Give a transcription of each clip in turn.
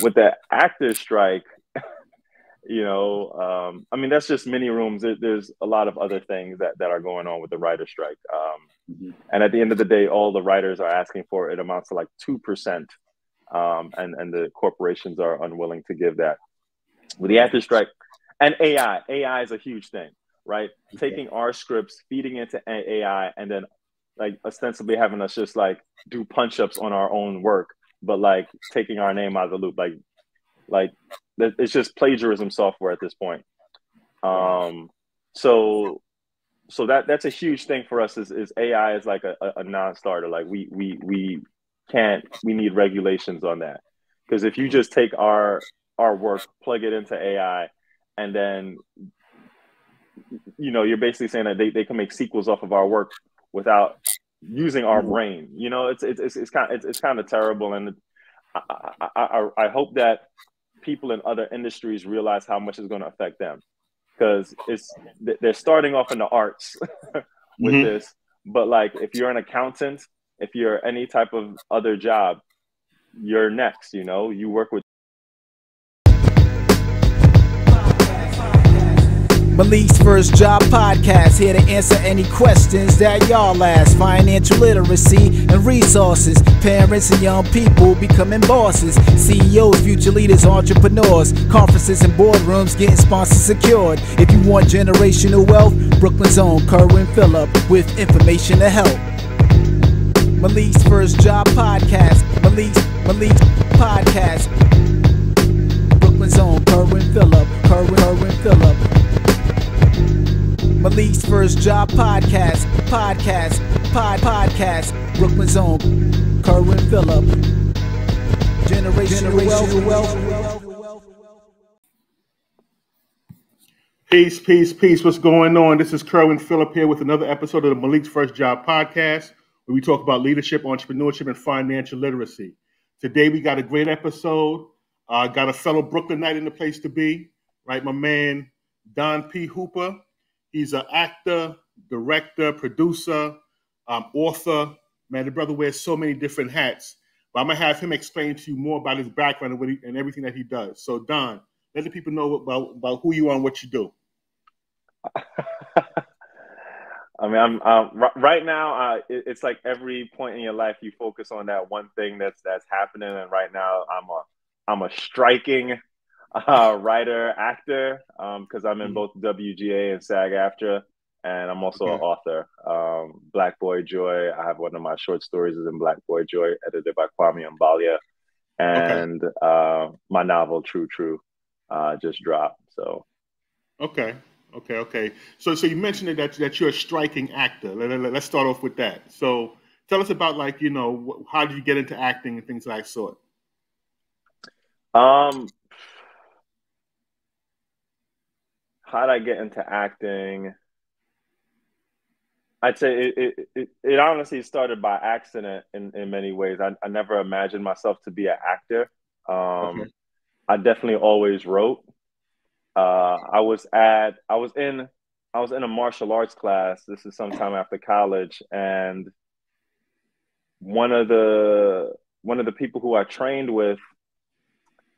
With the actors strike, I mean, that's just mini rooms. There's a lot of other things that are going on with the writer strike. And at the end of the day, all the writers are asking for, it amounts to like 2%. And the corporations are unwilling to give that. With the actor strike and AI is a huge thing, right? Taking our scripts, feeding into AI, and then like ostensibly having us just like do punch-ups on our own work, but like taking our name out of the loop. Like it's just plagiarism software at this point. So that's a huge thing for us is AI is like a non-starter. Like we need regulations on that. Because if you just take our work, plug it into AI, and then, you're basically saying that they can make sequels off of our work without using our brain. It's kind of terrible. And I hope that people in other industries realize how much it's going to affect them, because they're starting off in the arts with this. But like, if you're an accountant, if you're any type of other job, you're next. You work with Malik's First Job Podcast, here to answer any questions that y'all ask. Financial literacy and resources, parents and young people becoming bosses, CEOs, future leaders, entrepreneurs, conferences and boardrooms getting sponsors secured. If you want generational wealth, Brooklyn's own Kerwin Phillip with information to help. Malik's First Job Podcast, Malik's Podcast, Brooklyn's own Kerwin Phillip, Kerwin Phillip. Malik's First Job Podcast, Brooklyn's own Kerwin Phillip. Generational wealth. Peace. What's going on? This is Kerwin Phillip here with another episode of the Malik's First Job Podcast, where we talk about leadership, entrepreneurship, and financial literacy. Today we got a great episode. Got a fellow Brooklynite in the place to be, right? My man Don P. Hooper. He's an actor, director, producer, author. Man, the brother wears so many different hats. But I'm going to have him explain to you more about his background and everything that he does. So, Don, let the people know about who you are and what you do. I mean, right now, it's like every point in your life you focus on that one thing that's happening. And right now, I'm a striking writer, actor, because I'm in both WGA and SAG-AFTRA, and I'm also an author. Black Boy Joy, I have one of my short stories is in Black Boy Joy, edited by Kwame Mbalia, and my novel True just dropped. So okay. So you mentioned that you're a striking actor. Let's start off with that. So tell us about, like, how did you get into acting and things of that sort? How did I get into acting? I'd say it honestly started by accident in many ways. I never imagined myself to be an actor. I definitely always wrote. I was in a martial arts class. This is sometime after college, and one of the people who I trained with,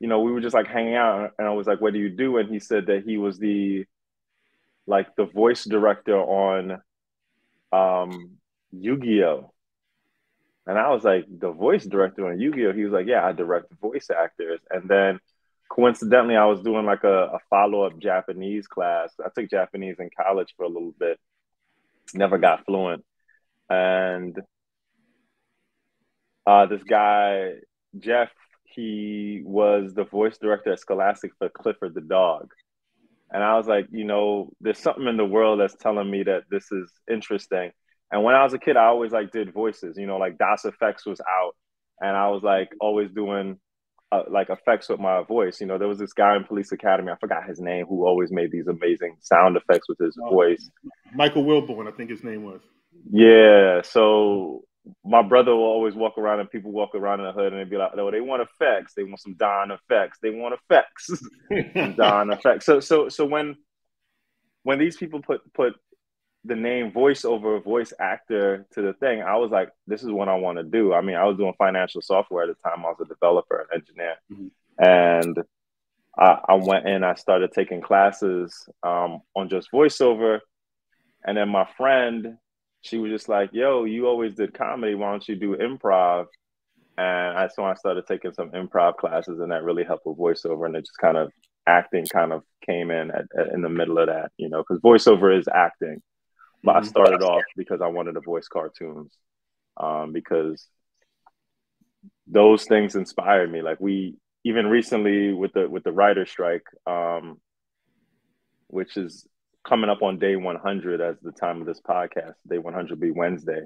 we were just like hanging out, and I was like, "What do you do?" And he said that he was the voice director on Yu-Gi-Oh! And I was like, "The voice director on Yu-Gi-Oh!" He was like, "Yeah, I direct voice actors." And then coincidentally, I was doing like a follow-up Japanese class. I took Japanese in college for a little bit, never got fluent. And this guy, Jeff, he was the voice director at Scholastic for Clifford the dog. And I was like, there's something in the world that's telling me that this is interesting. And when I was a kid, I always did voices, like DOS Effects was out. And I was like always doing like effects with my voice. There was this guy in Police Academy, I forgot his name, who always made these amazing sound effects with his voice. Michael Wilborn, I think his name was. Yeah. So my brother will always walk around, and people walk around in the hood and they'd be like, "No, they want effects. They want some Don effects. They want effects." Some Don effects. So when these people put the name voiceover, voice actor to the thing, I was like, this is what I want to do. I mean, I was doing financial software at the time. I was a developer and engineer. And I went in, I started taking classes on just voiceover. And then my friend, she was just like, yo, you always did comedy. Why don't you do improv? And so I started taking some improv classes, and that really helped with voiceover. And it just kind of acting kind of came in in the middle of that, you know, because voiceover is acting. But I started off because I wanted to voice cartoons, because those things inspired me. Like even recently with the writer strike, which is coming up on day 100 as the time of this podcast. Day 100 will be Wednesday.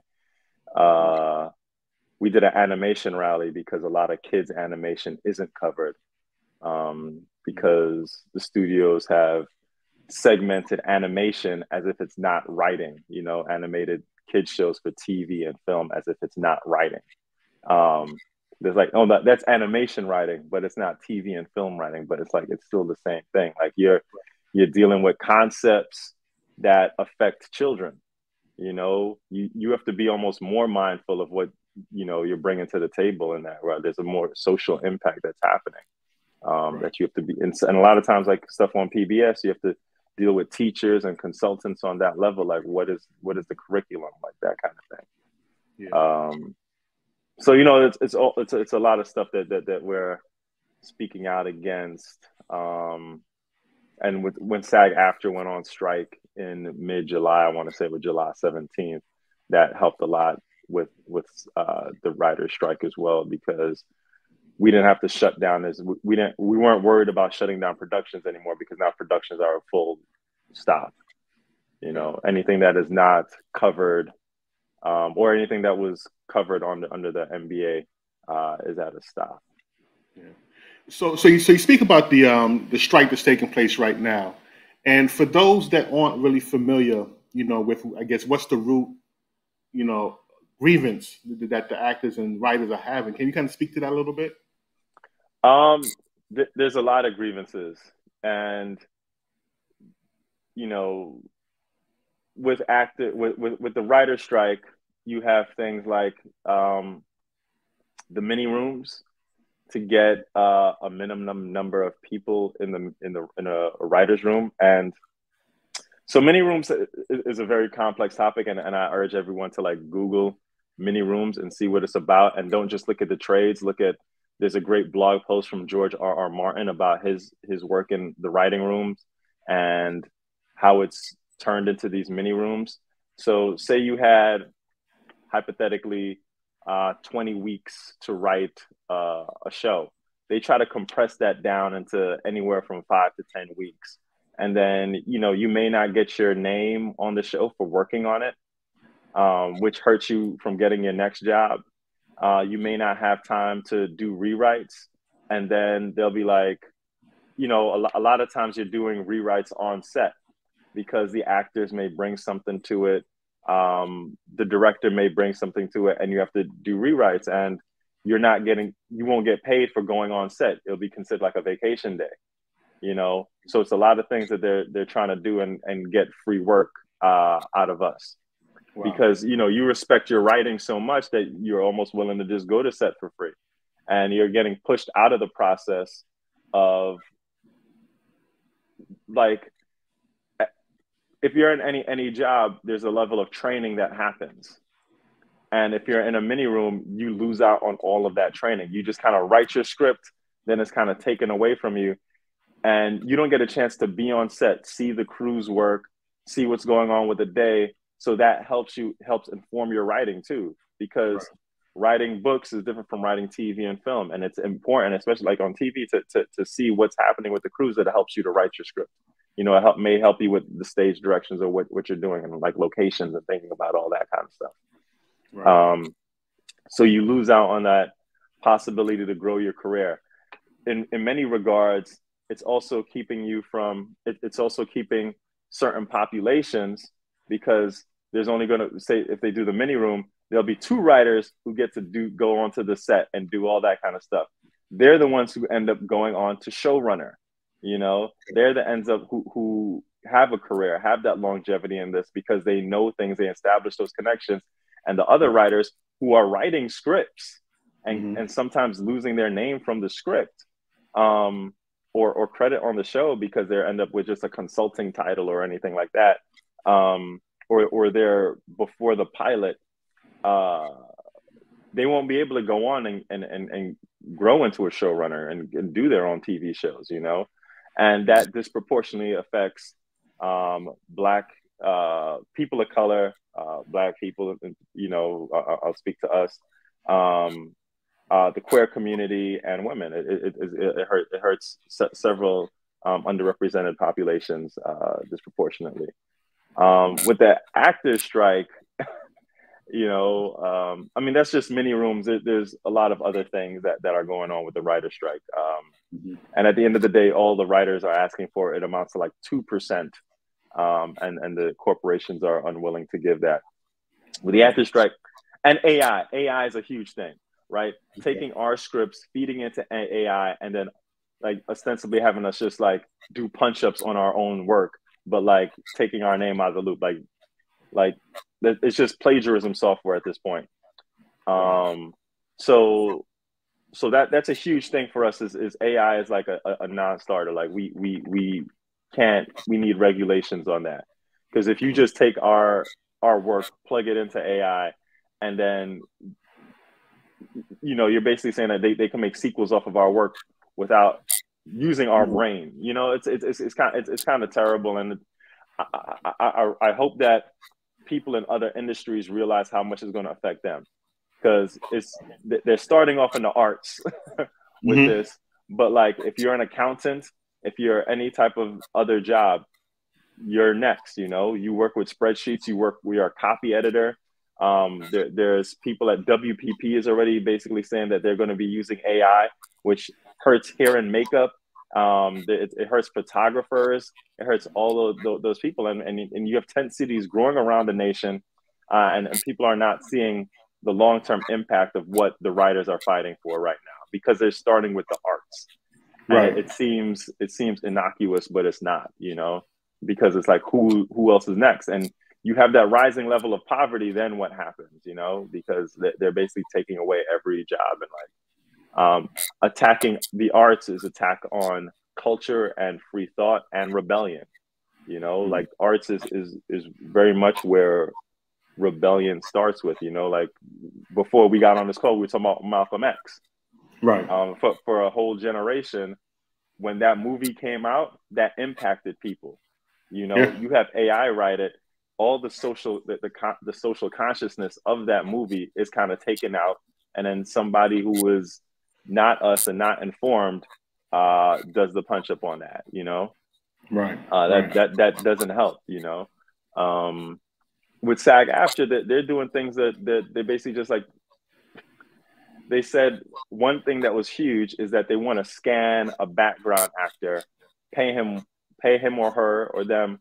We did an animation rally because a lot of kids' animation isn't covered, because the studios have segmented animation as if it's not writing, you know, animated kids shows for TV and film as if it's not writing. There's like, oh, that's animation writing, but it's not TV and film writing, but it's like, it's still the same thing. Like you're dealing with concepts that affect children. You know, you have to be almost more mindful of what, you know, you're bringing to the table in that, right? There's a more social impact that's happening, that you have to be, and a lot of times, like stuff on PBS, you have to deal with teachers and consultants on that level. Like what is the curriculum, like that kind of thing. Yeah. So, you know, it's a lot of stuff that we're speaking out against. And when SAG-AFTRA went on strike in mid-July, I want to say with July 17th, that helped a lot with the writer's strike as well, because we didn't have to shut down we weren't worried about shutting down productions anymore, because now productions are a full stop. You know, anything that is not covered, or anything that was covered under the NBA, is at a stop. Yeah. So you speak about the strike that's taking place right now, and for those that aren't really familiar, you know, with, I guess, what's the root, you know, grievance that the actors and writers are having, can you kind of speak to that a little bit? There's a lot of grievances, and you know, with the writer strike, you have things like the mini rooms to get a minimum number of people in a writer's room. And so mini rooms is a very complex topic, and I urge everyone to like Google mini rooms and see what it's about, and don't just look at the trades. There's a great blog post from George R.R. Martin about his work in the writing rooms and how it's turned into these mini rooms. So say you had hypothetically 20 weeks to write a show. They try to compress that down into anywhere from 5 to 10 weeks. And then, you know, you may not get your name on the show for working on it, which hurts you from getting your next job. You may not have time to do rewrites. And then they'll be like, you know, a lot of times you're doing rewrites on set because the actors may bring something to it. The director may bring something to it, and you have to do rewrites, and you won't get paid for going on set. It'll be considered like a vacation day, you know? So it's a lot of things that they're trying to do and get free work out of us. Wow. Because, you know, you respect your writing so much that you're almost willing to just go to set for free, and you're getting pushed out of the process of, like, if you're in any job, there's a level of training that happens. And if you're in a mini room, you lose out on all of that training. You just kind of write your script, then it's kind of taken away from you. And you don't get a chance to be on set, see the crew's work, see what's going on with the day. So that helps inform your writing too, because writing books is different from writing TV and film. And it's important, especially like on TV, to see what's happening with the crews, that helps you to write your script. You know, it may help you with the stage directions or what you're doing, and like locations and thinking about all that kind of stuff. Right. So you lose out on that possibility to grow your career. In many regards, it's also keeping you from, it's also keeping certain populations, because there's only going to, say, if they do the mini room, there'll be 2 writers who get to go onto the set and do all that kind of stuff. They're the ones who end up going on to showrunner. You know, they're the ends up who have a career, have that longevity in this because they know things, they establish those connections. And the other writers who are writing scripts and sometimes losing their name from the script, or credit on the show because they end up with just a consulting title or anything like that, or they're before the pilot, they won't be able to go on and grow into a showrunner and do their own TV shows, you know, and that disproportionately affects Black people of color, Black people, you know, I'll speak to us, the queer community and women. It hurts several underrepresented populations disproportionately. With the actors strike, you know, I mean, that's just many rooms. There's a lot of other things that are going on with the writer strike. And at the end of the day, all the writers are asking for, it amounts to like 2%. And the corporations are unwilling to give that. With the actor strike and AI is a huge thing, right? Taking our scripts, feeding into AI, and then like ostensibly having us just like do punch-ups on our own work, but like taking our name out of the loop. Like it's just plagiarism software at this point. So that's a huge thing for us is AI is like a non-starter. Like we need regulations on that. Because if you just take our work, plug it into AI, and then, you know, you're basically saying that they can make sequels off of our work without using our brain. You know, it's kind of terrible. And I hope that people in other industries realize how much it's going to affect them, because they're starting off in the arts with this. But like, if you're an accountant, if you're any type of other job, you're next. You know, you work with spreadsheets. We are a copy editor. There's people at WPP is already basically saying that they're going to be using AI, which hurts hair and makeup. It hurts photographers. It hurts all of those people. And you have 10 cities growing around the nation, and people are not seeing the long-term impact of what the writers are fighting for right now, because they're starting with the arts. Right. It seems innocuous, but it's not, you know, because it's like, who else is next? And you have that rising level of poverty, then what happens, you know, because they're basically taking away every job. And like, attacking the arts is attack on culture and free thought and rebellion, you know, like arts is very much where rebellion starts with, you know, like before we got on this call, we were talking about Malcolm X. Right. For a whole generation, when that movie came out, that impacted people. You know, you have AI write it, all the social consciousness of that movie is kind of taken out, and then somebody who is not us and not informed does the punch up on that. You know, right? That doesn't help. You know, with SAG-AFTRA, they're doing things that they basically just like. They said one thing that was huge is that they want to scan a background actor, pay him or her or them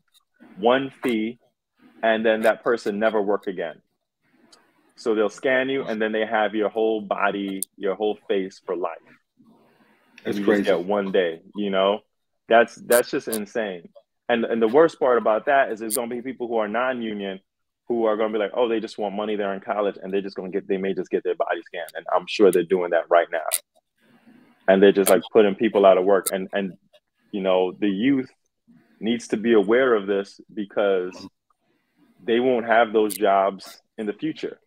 one fee, and then that person never work again. So they'll scan you, and then they have your whole body, your whole face for life. That's crazy. Just get one day, you know? That's just insane. And the worst part about that is there's going to be people who are non-union who are going to be like, oh, they just want money. They're in college, and they may just get their body scanned. And I'm sure they're doing that right now. And they're just like putting people out of work. And you know, the youth needs to be aware of this, because they won't have those jobs in the future.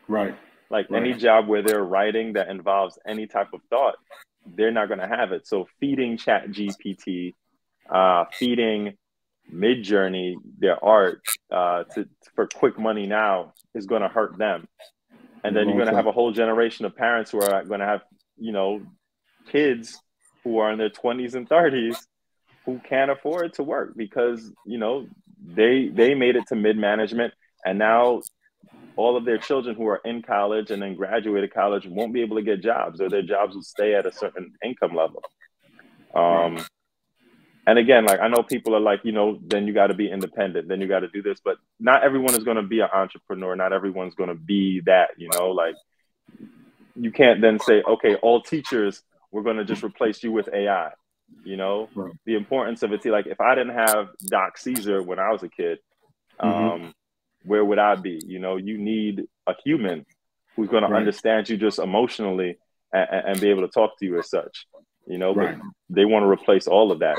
Right. Like any job where they're writing that involves any type of thought, they're not going to have it. So feeding ChatGPT, feeding Midjourney their art for quick money now is going to hurt them. And then you're going to have a whole generation of parents who are going to have, you know, kids who are in their 20s and 30s who can't afford to work because, you know, they made it to mid-management, and now all of their children who are in college and then graduated college won't be able to get jobs, or their jobs will stay at a certain income level. And again, like, I know people are like, you know, then you got to be independent, then you got to do this, but not everyone is going to be an entrepreneur. Not everyone's going to be that, you know, like you can't then say, okay, all teachers, we're going to just replace you with AI. You know, the importance of it. See, like if I didn't have Doc Caesar when I was a kid, where would I be? You know, you need a human who's going to understand you just emotionally and be able to talk to you as such. You know, but they want to replace all of that.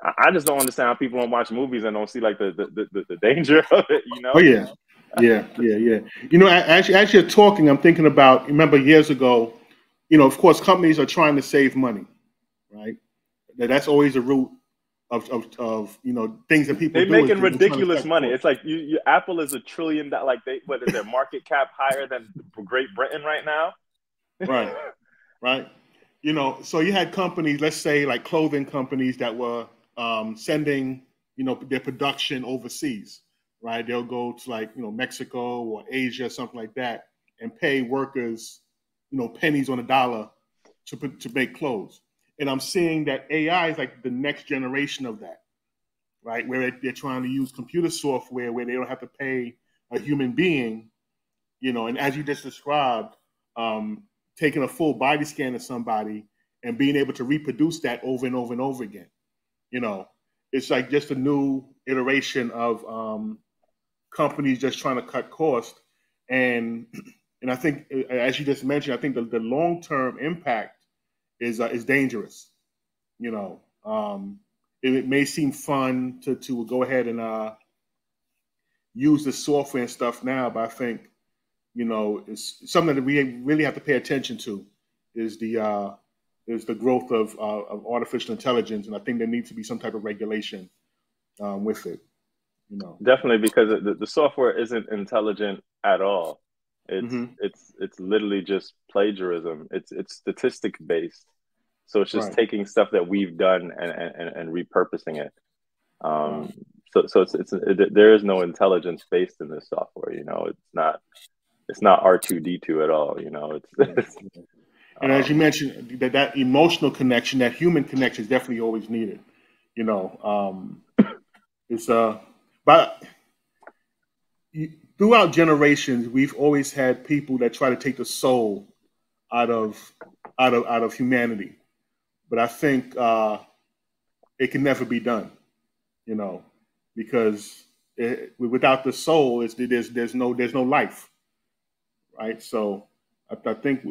I just don't understand how people don't watch movies and don't see like the danger of it. You know? Oh yeah. You know, as you're talking, I'm thinking about. Remember years ago, you know, of course, companies are trying to save money, right? That's always the root of you know, things that people they're making ridiculous money. It's like Apple is $1 trillion. Like what is their market cap higher than Great Britain right now? Right. You know, so you had companies, let's say like clothing companies that were sending, you know, their production overseas, right? They'll go to like, you know, Mexico or Asia, something like that, and pay workers, you know, pennies on the dollar to make clothes. And I'm seeing that AI is like the next generation of that, right? Where they're trying to use computer software where they don't have to pay a human being, you know, and as you just described, taking a full body scan of somebody and being able to reproduce that over and over and over again. You know, it's like just a new iteration of companies just trying to cut costs. And I think, as you just mentioned, I think the long-term impact is dangerous. You know, it may seem fun to go ahead and use the software and stuff now, but I think, you know, it's something that we really have to pay attention to is the growth of artificial intelligence, and I think there needs to be some type of regulation with it. You know, definitely, because the software isn't intelligent at all. It's literally just plagiarism. It's statistic based, so it's just taking stuff that we've done and repurposing it. So there is no intelligence based in this software. You know, it's not R2D2 at all. You know, it's and as you mentioned, that emotional connection, that human connection, is definitely always needed. You know, but throughout generations, we've always had people that try to take the soul out of humanity. But I think it can never be done. You know, because without the soul, there's no life, right? So I think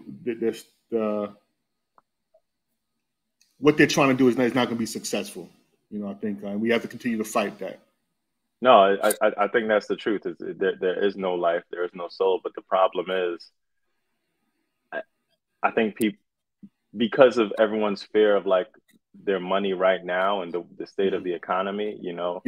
what they're trying to do is not going to be successful. You know, I think we have to continue to fight that. No, I think that's the truth. Is there is no life, there is no soul. But the problem is, I think people, because of everyone's fear of like their money right now and the state of the economy, you know,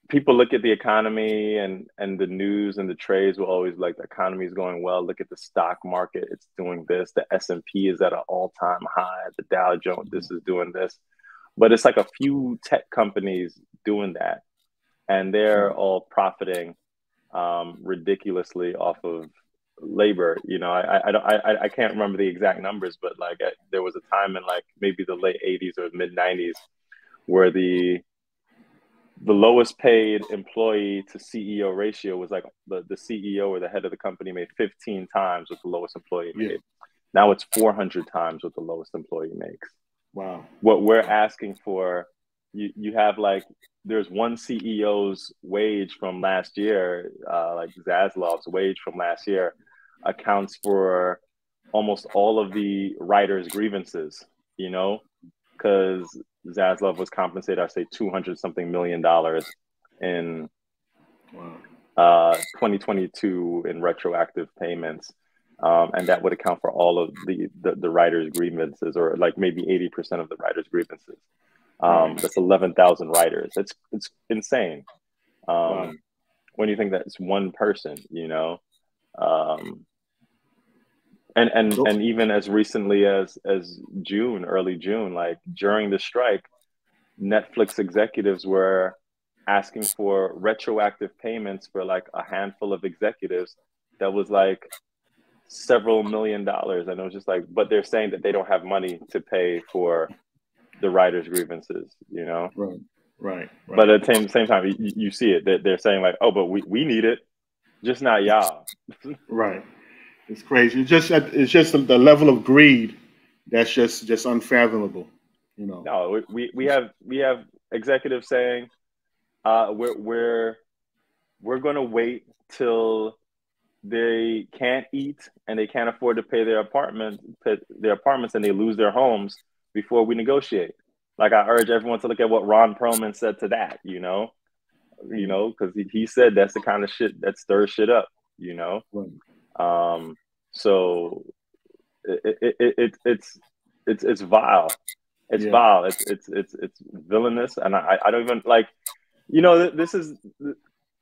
people look at the economy and the news and the trades will always like the economy is going well. Look at the stock market; it's doing this. The S&P is at an all-time high. The Dow Jones, this is doing this. But it's like a few tech companies doing that, and they're all profiting ridiculously off of labor. You know, I can't remember the exact numbers, but like there was a time in like maybe the late 80s or mid 90s where the lowest paid employee to CEO ratio was like the CEO or the head of the company made 15 times what the lowest employee made. Now it's 400 times what the lowest employee makes. Wow. What we're asking for, you have like, there's one CEO's wage from last year, like Zaslav's wage from last year accounts for almost all of the writers' grievances, you know, because Zaslav was compensated, I say $200-something million in 2022 in retroactive payments. And that would account for all of the writers' grievances, or like maybe 80% of the writers' grievances. That's 11,000 writers. It's insane. When you think that it's one person, you know, and even as recently as June, early June, like during the strike, Netflix executives were asking for retroactive payments for like a handful of executives. That was like several $1 million. And it was just like, but they're saying that they don't have money to pay for the writers' grievances, you know? Right. But at the same time, you see it, that they're saying like, oh, but we need it, just not y'all. Right. It's crazy. It's just the level of greed that's just unfathomable, you know. No, we have executives saying we're going to wait till they can't eat and they can't afford to pay their apartments, and they lose their homes before we negotiate. Like, I urge everyone to look at what Ron Perlman said to that, because he said that's the kind of shit that stirs shit up, Right. So it's vile. It's vile. It's villainous, and I don't even like. This is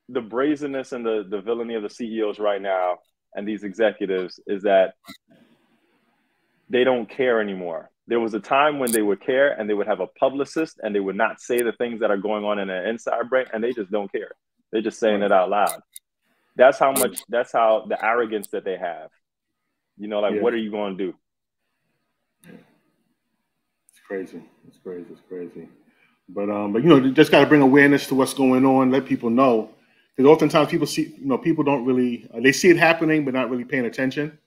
the brazenness and the villainy of the CEOs right now and these executives is that they don't care anymore. There was a time when they would care and they would have a publicist and they would not say the things that are going on in their inside brain, and they just don't care. They're just saying it out loud. That's how the arrogance that they have. What are you going to do? It's crazy. It's crazy. But just got to bring awareness to what's going on, let people know. Because oftentimes people see, people don't really, they see it happening, but not really paying attention.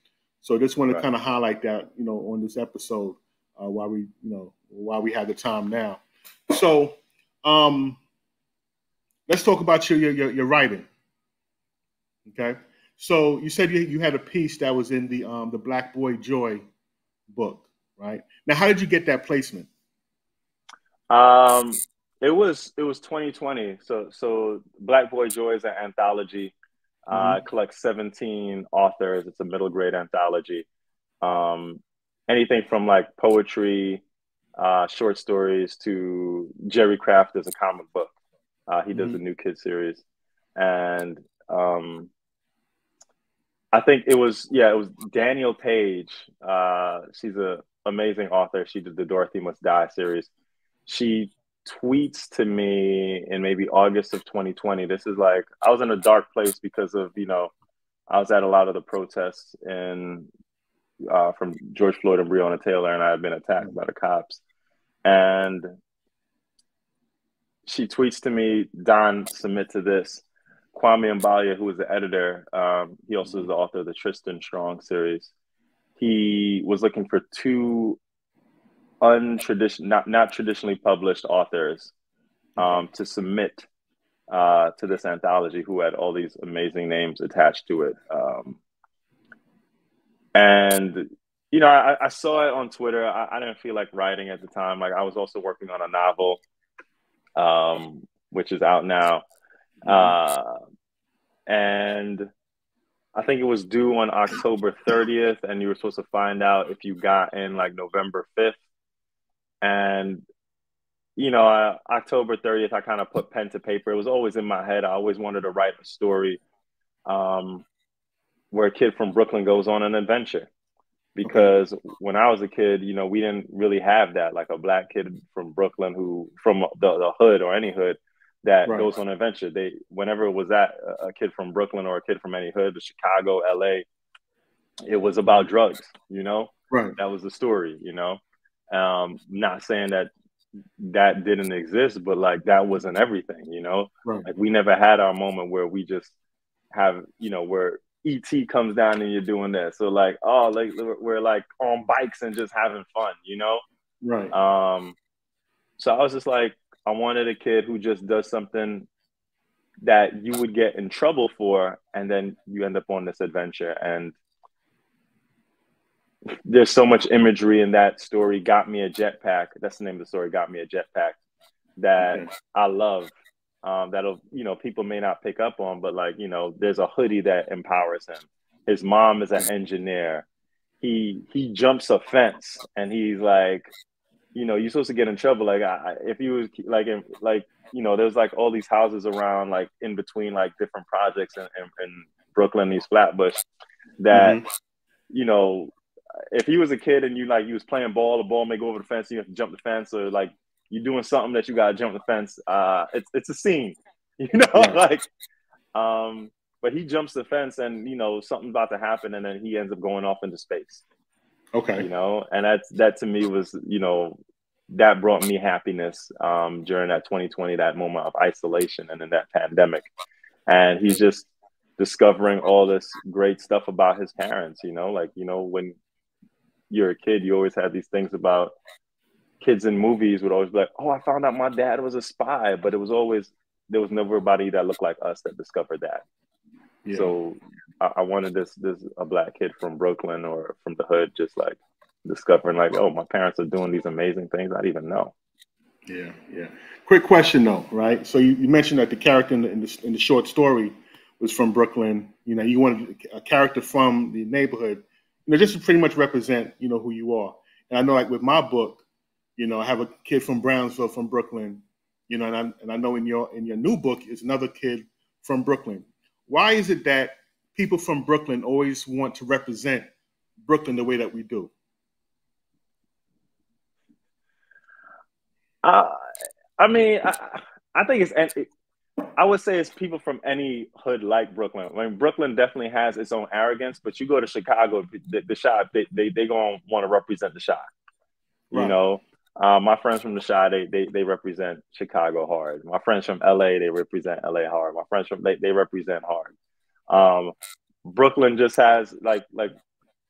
So I just want to kind of highlight that, on this episode, while we have the time now. So let's talk about your writing. Okay. So you said you had a piece that was in the Black Boy Joy book, right? Now, how did you get that placement? It was 2020. So Black Boy Joy is an anthology. Collects 17 authors. It's a middle grade anthology. Anything from like poetry, short stories to Jerry Craft is a comic book. He does a New Kid series, and I think it was Daniel Page. She's an amazing author. She did the Dorothy Must Die series. She tweets to me in maybe August of 2020. This is like, I was in a dark place because of, I was at a lot of the protests from George Floyd and Breonna Taylor, and I had been attacked by the cops. And she tweets to me, Don, submit to this. Kwame Mbalia, who is the editor, he also is the author of the Tristan Strong series. He was looking for two not traditionally published authors to submit to this anthology, who had all these amazing names attached to it. And I saw it on Twitter. I didn't feel like writing at the time. Like, I was also working on a novel, which is out now. And I think it was due on October 30th, and you were supposed to find out if you got in like November 5th. And, October 30th, I kind of put pen to paper. It was always in my head. I always wanted to write a story where a kid from Brooklyn goes on an adventure. Because when I was a kid, we didn't really have that, like a Black kid from Brooklyn from the hood or any hood that goes on an adventure. Whenever it was that, a kid from Brooklyn or a kid from any hood, Chicago, LA, it was about drugs, Right. That was the story, Not saying that didn't exist, but like that wasn't everything, Right. Like, we never had our moment where we just have, where ET comes down and you're doing this. So like, oh, like we're like on bikes and just having fun, Right. So I was just like, I wanted a kid who just does something that you would get in trouble for, and then you end up on this adventure. And there's so much imagery in that story. Got Me a Jetpack. That's the name of the story. Got Me a Jetpack. That I love. That'll, people may not pick up on, but like, there's a hoodie that empowers him. His mom is an engineer. He jumps a fence, and he's like, you're supposed to get in trouble. Like, if he was like, there's like all these houses around, like in between like different projects in Brooklyn, these Flatbush, that, if he was a kid and you was playing ball, the ball may go over the fence, you have to jump the fence, or like you're doing something that you got to jump the fence. It's a scene, but he jumps the fence and, something's about to happen, and then he ends up going off into space. Okay. And that to me was, that brought me happiness during that 2020, that moment of isolation and in that pandemic. And he's just discovering all this great stuff about his parents, when you're a kid, you always had these things about kids in movies would always be like, oh, I found out my dad was a spy, but it was always, there was never anybody that looked like us that discovered that. Yeah. So I wanted this a black kid from Brooklyn or from the hood, just like discovering like, oh, my parents are doing these amazing things I didn't even know. Yeah, yeah. Quick question though, right? So you mentioned that the character in the short story was from Brooklyn. You know, you wanted a character from the neighborhood, you know, just to pretty much represent, you know, who you are. And I know, like with my book, you know, I have a kid from Brownsville, from Brooklyn, you know, and I know in your new book is another kid from Brooklyn. Why is it that people from Brooklyn always want to represent Brooklyn the way that we do? I mean, I think I would say it's people from any hood like Brooklyn. I mean, Brooklyn definitely has its own arrogance, but you go to Chicago, the Chi, they gonna want to represent the Chi. You right. know, my friends from the Chi, they represent Chicago hard. My friends from LA, they represent LA hard. My friends from they represent hard. Brooklyn just has like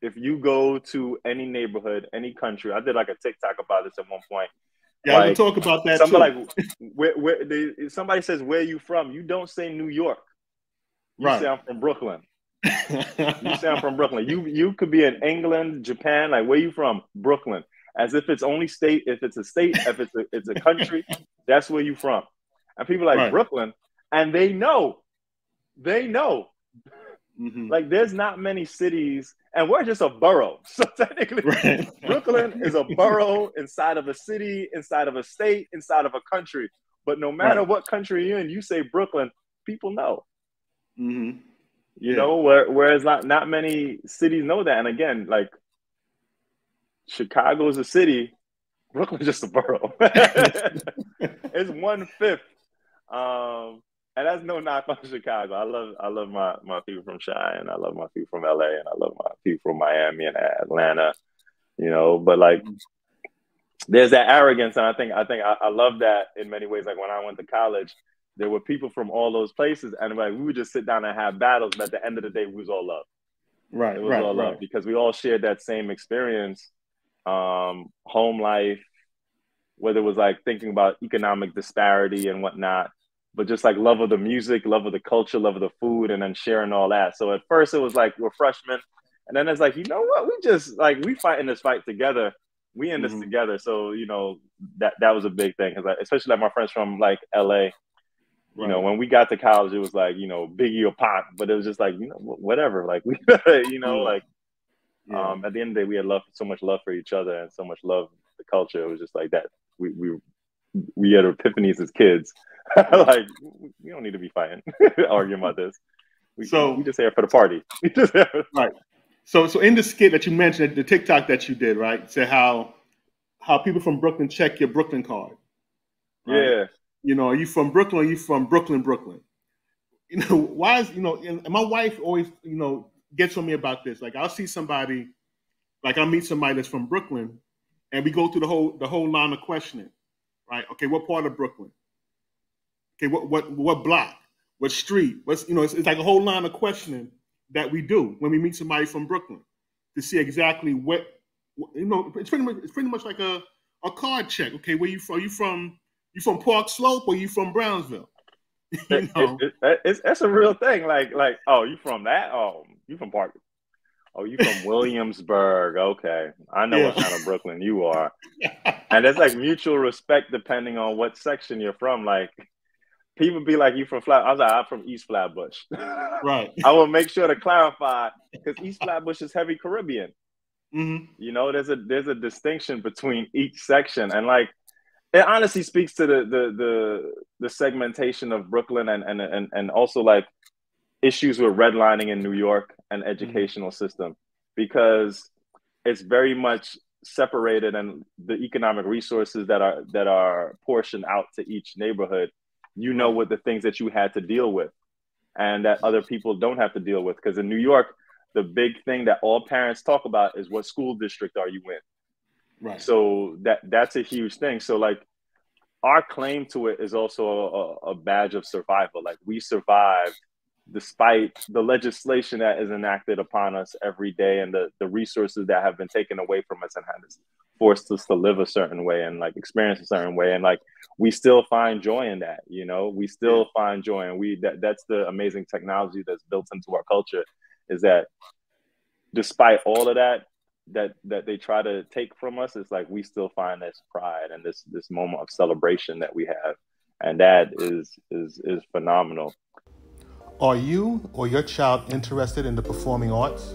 if you go to any neighborhood, any country, I did like a TikTok about this at one point. Yeah, like, I can talk about that too. Like, somebody says, where are you from? You don't say New York. You say I'm from Brooklyn. You say I'm from Brooklyn. You could be in England, Japan. Like, where you from? Brooklyn. As if it's only state. If it's a state, if it's a country, that's where you from. And people are like, right. Brooklyn, and they know. They know. Mm-hmm. Like, there's not many cities, and we're just a borough. So technically, right. Brooklyn is a borough inside of a city, inside of a state, inside of a country. But no matter right. what country you're in, you say Brooklyn, people know. Mm-hmm. You know, whereas not many cities know that. And again, like, Chicago is a city, Brooklyn's just a borough. It's 1/5. And that's no knock on Chicago. I love my people from Chi, and I love my people from LA, and I love my people from Miami and Atlanta, you know. But like, there's that arrogance, and I think I love that in many ways. Like when I went to college, there were people from all those places, and like we would just sit down and have battles. But at the end of the day, we was all love. Right, it was all love because we all shared that same experience, home life, whether it was like thinking about economic disparity and whatnot. But just like love of the music, love of the culture, love of the food, and then sharing all that. So at first it was like, we're freshmen. And then it's like, you know what? We just like, we fighting this fight together. We in this together. So, you know, that was a big thing. Cause especially like my friends from like LA, you know, when we got to college, it was like, you know, Biggie or Pac, but it was just like, you know, whatever. Like we, you know, like at the end of the day, we had so much love for each other and so much love for the culture. It was just like that. We had epiphanies as kids. Like, we don't need to be fighting, arguing about this. We just here for the party. Right. So in the skit that you mentioned, the TikTok that you did, right? Say how people from Brooklyn check your Brooklyn card. Right? Yeah. You know, are you from Brooklyn? Or are you from Brooklyn? You know, why is, you know, and my wife always, you know, gets on me about this. Like I'll see somebody, like I'll meet somebody that's from Brooklyn, and we go through the whole line of questioning. Right. Okay. What part of Brooklyn? Okay. What block? What street? What's, you know, it's like a whole line of questioning that we do when we meet somebody from Brooklyn to see exactly what you know. It's pretty much like a card check. Okay. Where you from? You from Park Slope or you from Brownsville? You know? That's a real thing. Like, oh, you from that? Oh, you from Park. Oh, you from Williamsburg. Okay. I know what kind of Brooklyn you are. And it's like mutual respect depending on what section you're from. Like, people be like, you from I was like, I'm from East Flatbush. Right. I will make sure to clarify because East Flatbush is heavy Caribbean. Mm-hmm. You know, there's a distinction between each section. And like, it honestly speaks to the segmentation of Brooklyn and also like issues with redlining in New York and educational system, because it's very much separated, and the economic resources that are portioned out to each neighborhood, you know, what the things that you had to deal with and that other people don't have to deal with. Because in New York, the big thing that all parents talk about is what school district are you in? Right. So that's a huge thing. So like our claim to it is also a badge of survival. Like we survived despite the legislation that is enacted upon us every day and the resources that have been taken away from us and has forced us to live a certain way and like experience a certain way. And like, we still find joy in that, you know, we still find joy. And that's the amazing technology that's built into our culture, is that despite all of that they try to take from us, it's like we still find this pride and this moment of celebration that we have. And that is phenomenal. Are you or your child interested in the performing arts?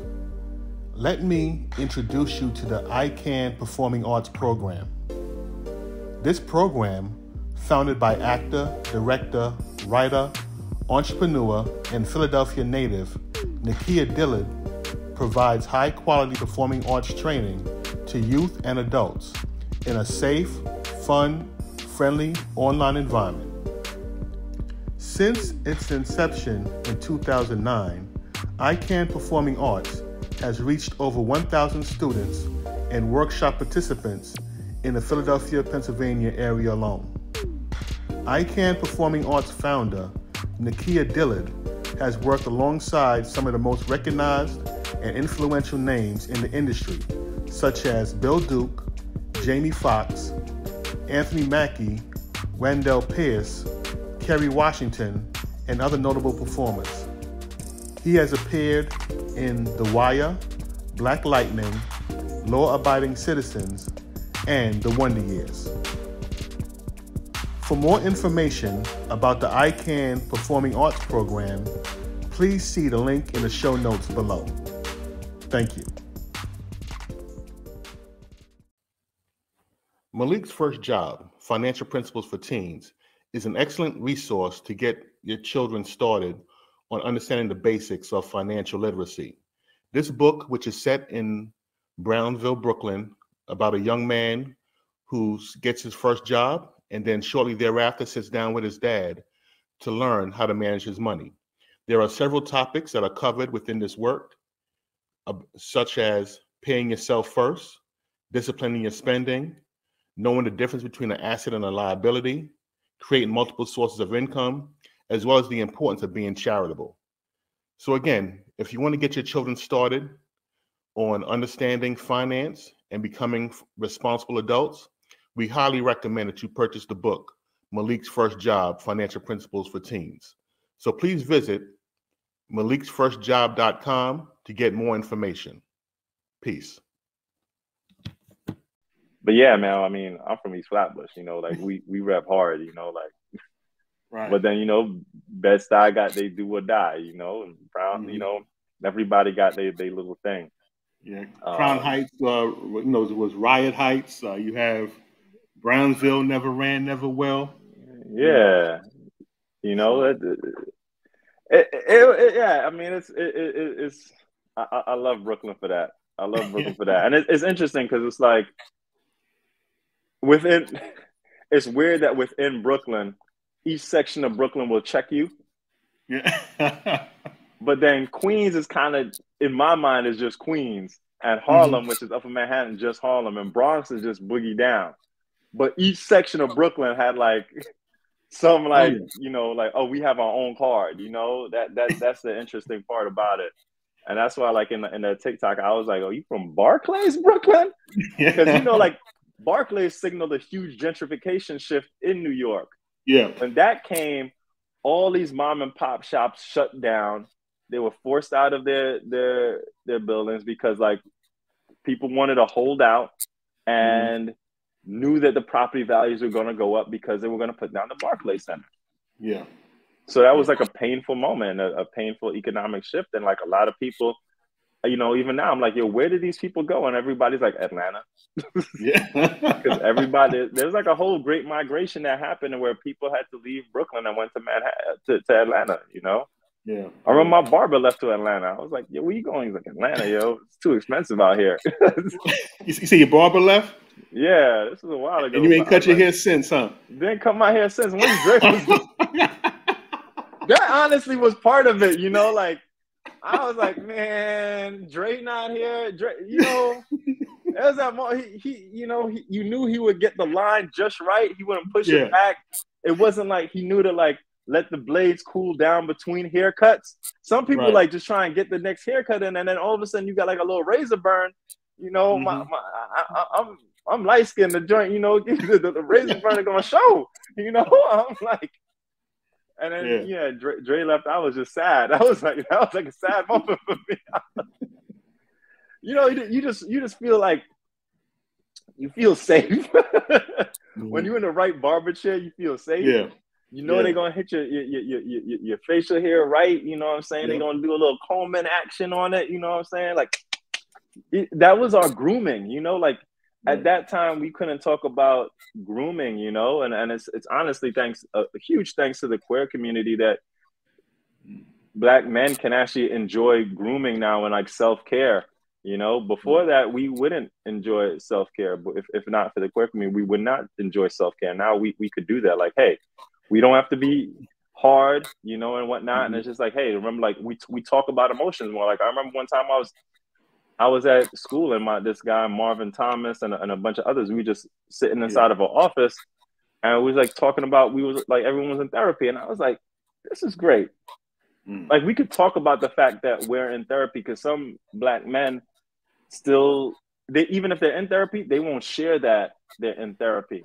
Let me introduce you to the Aikan Performing Arts Program. This program, founded by actor, director, writer, entrepreneur, and Philadelphia native Nakia Dillard, provides high-quality performing arts training to youth and adults in a safe, fun, friendly online environment. Since its inception in 2009, Aikan Performing Arts has reached over 1,000 students and workshop participants in the Philadelphia, Pennsylvania area alone. Aikan Performing Arts founder, Nakia Dillard, has worked alongside some of the most recognized and influential names in the industry, such as Bill Duke, Jamie Foxx, Anthony Mackie, Wendell Pierce, Kerry Washington, and other notable performers. He has appeared in The Wire, Black Lightning, Law Abiding Citizens, and The Wonder Years. For more information about the Aikan Performing Arts Program, please see the link in the show notes below. Thank you. Malik's First Job, Financial Principles for Teens, is an excellent resource to get your children started on understanding the basics of financial literacy. This book, which is set in Brownsville, Brooklyn, about a young man who gets his first job and then shortly thereafter sits down with his dad to learn how to manage his money. There are several topics that are covered within this work, such as paying yourself first, disciplining your spending, knowing the difference between an asset and a liability, creating multiple sources of income, as well as the importance of being charitable. So again, if you want to get your children started on understanding finance and becoming responsible adults, we highly recommend that you purchase the book, Malik's First Job, Financial Principles for Teens. So please visit maliksfirstjob.com to get more information. Peace. But yeah, man, I mean, I'm from East Flatbush, you know, like we rep hard, you know, like, right. But then, you know, Bed-Stuy got they do or die, you know, and Brown, you know, everybody got their little thing. Yeah, Crown Heights, you know, it was Riot Heights. You have Brownsville, never ran, never will. Yeah, you know, yeah. I mean, it's. I love Brooklyn for that. I love Brooklyn for that, and it's interesting because it's like it's weird that within Brooklyn, each section of Brooklyn will check you. Yeah. But then Queens is kind of, in my mind, is just Queens, and Harlem, which is Upper Manhattan, just Harlem, and Bronx is just boogie down. But each section of Brooklyn had like some like, you know, like, oh, we have our own card, you know, that's the interesting part about it. And that's why, like, in the TikTok, I was like, oh, you from Barclays, Brooklyn? Because, you know, like, Barclays signaled a huge gentrification shift in New York. Yeah. When that came, all these mom and pop shops shut down. They were forced out of their buildings because, like, people wanted to hold out and knew that the property values were going to go up because they were going to put down the Barclays Center. Yeah. So that was like a painful moment, a painful economic shift. And like a lot of people, you know, even now I'm like, yo, where did these people go? And everybody's like, Atlanta. Yeah. Because there's like a whole great migration that happened where people had to leave Brooklyn and went to Manhattan, to Atlanta, you know? Yeah. I remember my barber left to Atlanta. I was like, yo, where you going? He's like, Atlanta, yo. It's too expensive out here. You see your barber left? Yeah, this was a while ago. And you ain't cut your hair since, huh? Didn't cut my hair since. When Dre was that honestly was part of it, you know, like I was like, man, Dre not here. Dre, you know, there's that moment you knew he would get the line just right. He wouldn't push it back. It wasn't like he knew to like let the blades cool down between haircuts. Some people Right. like just try and get the next haircut in, and then all of a sudden you got like a little razor burn. You know, I'm light skinned. The joint, you know, the razor burn is gonna show. You know, I'm like, and then Dre left. I was just sad. That was like a sad moment for me. You know, you just feel like you feel safe when you're in the right barber chair. You feel safe. Yeah. You know they're gonna hit your facial hair right. You know what I'm saying? They're gonna do a little combing action on it. You know what I'm saying? Like that was our grooming. You know, like at that time we couldn't talk about grooming. You know, and it's honestly a huge thanks to the queer community that Black men can actually enjoy grooming now and like self-care. You know, before that, we wouldn't enjoy self-care. But if not for the queer community, we would not enjoy self-care. Now we could do that. Like, hey, we don't have to be hard, you know, and whatnot. And it's just like, hey, remember, like we talk about emotions more. Like I remember one time I was at school and this guy Marvin Thomas and a bunch of others. We were just sitting inside of our office, and we was like talking about. We was like everyone was in therapy, and I was like, this is great. Like we could talk about the fact that we're in therapy, because some Black men still, even if they're in therapy, they won't share that they're in therapy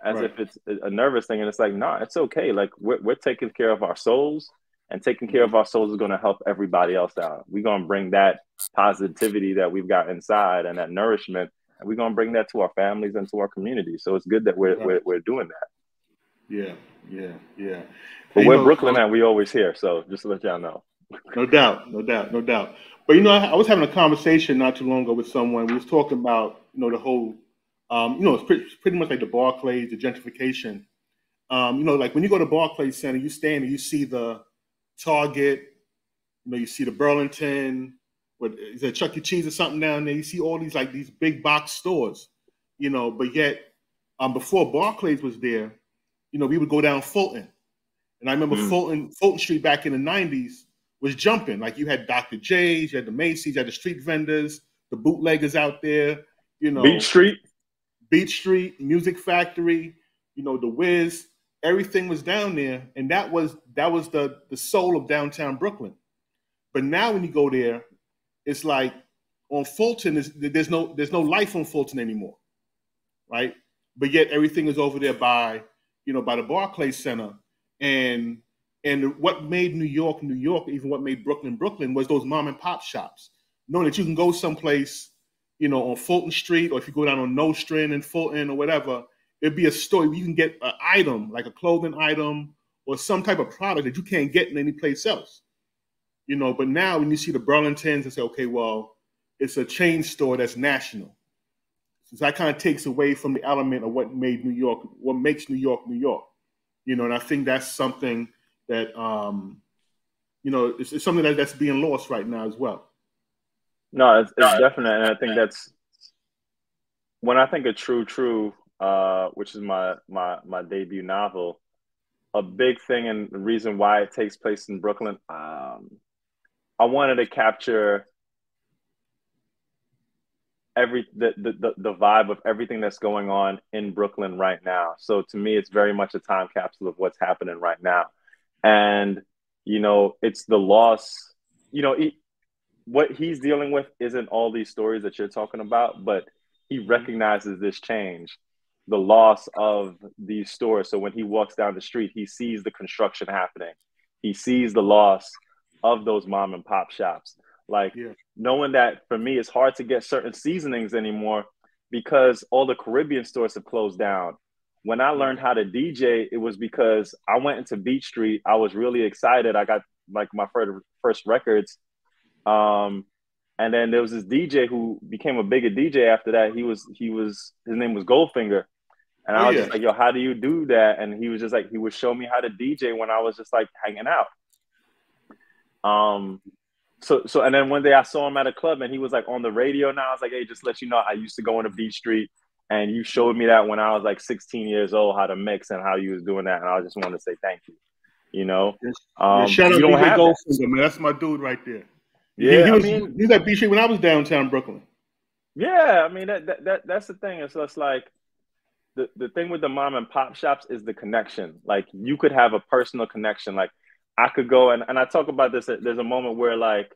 as if it's a nervous thing. And it's like, nah, it's okay. Like we're taking care of our souls, and taking care of our souls is going to help everybody else out. We're going to bring that positivity that we've got inside and that nourishment, and we're going to bring that to our families and to our community. So it's good that we're doing that. Yeah. But we're Brooklyn, and we always here. So just to let y'all know. No doubt. But, you know, I was having a conversation not too long ago with someone. We was talking about, you know, the whole, you know, it's pretty much like the Barclays, the gentrification. You know, like when you go to Barclays Center, you stand and you see the Target, you know, you see the Burlington, is there Chuck E. Cheese or something down there? You see all these like these big box stores, you know, but yet before Barclays was there, you know, we would go down Fulton. And I remember Fulton Street back in the 90s was jumping. Like you had Dr. J's, you had the Macy's, you had the street vendors, the bootleggers out there, you know. Beach Street, Music Factory, you know, the Wiz, everything was down there. And that was the soul of downtown Brooklyn. But now when you go there, it's like on Fulton, there's no life on Fulton anymore, right? But yet everything is over there by the Barclays Center. And what made New York, even what made Brooklyn, was those mom and pop shops. Knowing that you can go someplace, you know, on Fulton Street, or if you go down on Nostrand in Fulton or whatever, it'd be a store where you can get an item, like a clothing item or some type of product that you can't get in any place else. You know, but now when you see the Burlingtons and say, okay, well, it's a chain store that's national. So that kind of takes away from the element of what makes New York, New York. You know, and I think that's something that, you know, it's something that's being lost right now as well. No, it's definite. And I think that's, when I think of True, which is my debut novel, a big thing and the reason why it takes place in Brooklyn, I wanted to capture the vibe of everything that's going on in Brooklyn right now. So to me, it's very much a time capsule of what's happening right now. And, you know, it's the loss, you know, what he's dealing with isn't all these stories that you're talking about, but he recognizes this change, the loss of these stores. So when he walks down the street, he sees the construction happening. He sees the loss of those mom and pop shops. Like knowing that for me, it's hard to get certain seasonings anymore because all the Caribbean stores have closed down. When I learned how to DJ, it was because I went into Beach Street. I was really excited. I got like my first records. And then there was this DJ who became a bigger DJ after that. His name was Goldfinger. And I was just like, yo, how do you do that? And he was just like, he would show me how to DJ when I was just like hanging out. So and then one day I saw him at a club and he was like on the radio. Now I was like, hey, just let you know, I used to go into Beach Street and you showed me that when I was like 16 years old, how to mix and how you was doing that. And I just wanted to say thank you, you know? Shout out DJ Goldfinger, man. That's my dude right there. Yeah, he was at Beach Street when I was downtown Brooklyn. Yeah, I mean, that's the thing. So it's like, the thing with the mom and pop shops is the connection. Like you could have a personal connection. Like I could go and I talk about this. There's a moment where like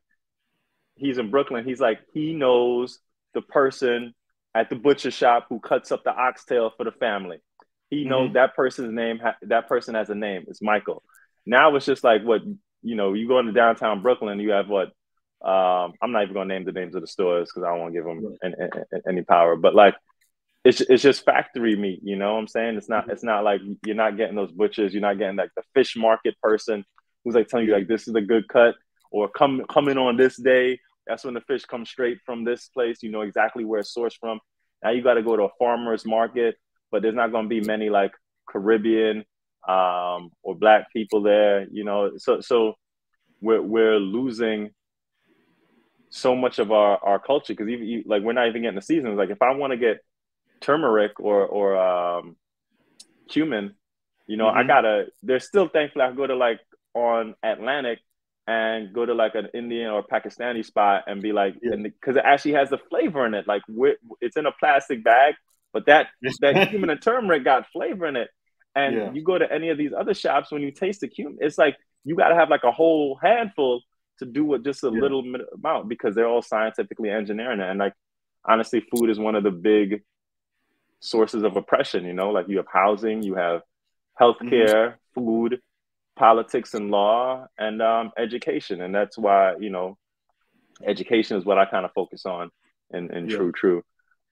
he's in Brooklyn. He's like, he knows the person at the butcher shop who cuts up the oxtail for the family. He knows that person's name. That person has a name. It's Michael. Now it's just like what, you know, you go into downtown Brooklyn, you have what, I'm not even going to name the names of the stores because I don't want to give them any power, but like, it's just factory meat, you know what I'm saying? It's not like you're not getting those butchers, you're not getting like the fish market person who's like telling you like this is a good cut, or come in on this day. That's when the fish comes straight from this place. You know exactly where it's sourced from. Now you got to go to a farmer's market, but there's not going to be many like Caribbean or Black people there, you know. So we're losing so much of our culture because even like we're not even getting the seasons. Like if I want to get turmeric or cumin, you know, there's still thankfully I can go to like on Atlantic and go to like an Indian or Pakistani spot and be like, because it actually has the flavor in it. Like it's in a plastic bag, but that cumin and turmeric got flavor in it. And you go to any of these other shops, when you taste the cumin, it's like you got to have like a whole handful to do with just a little amount because they're all scientifically engineering it. And like, honestly, food is one of the big sources of oppression, you know, like you have housing, you have healthcare, food, politics and law, and education. And that's why, you know, education is what I kind of focus on in True.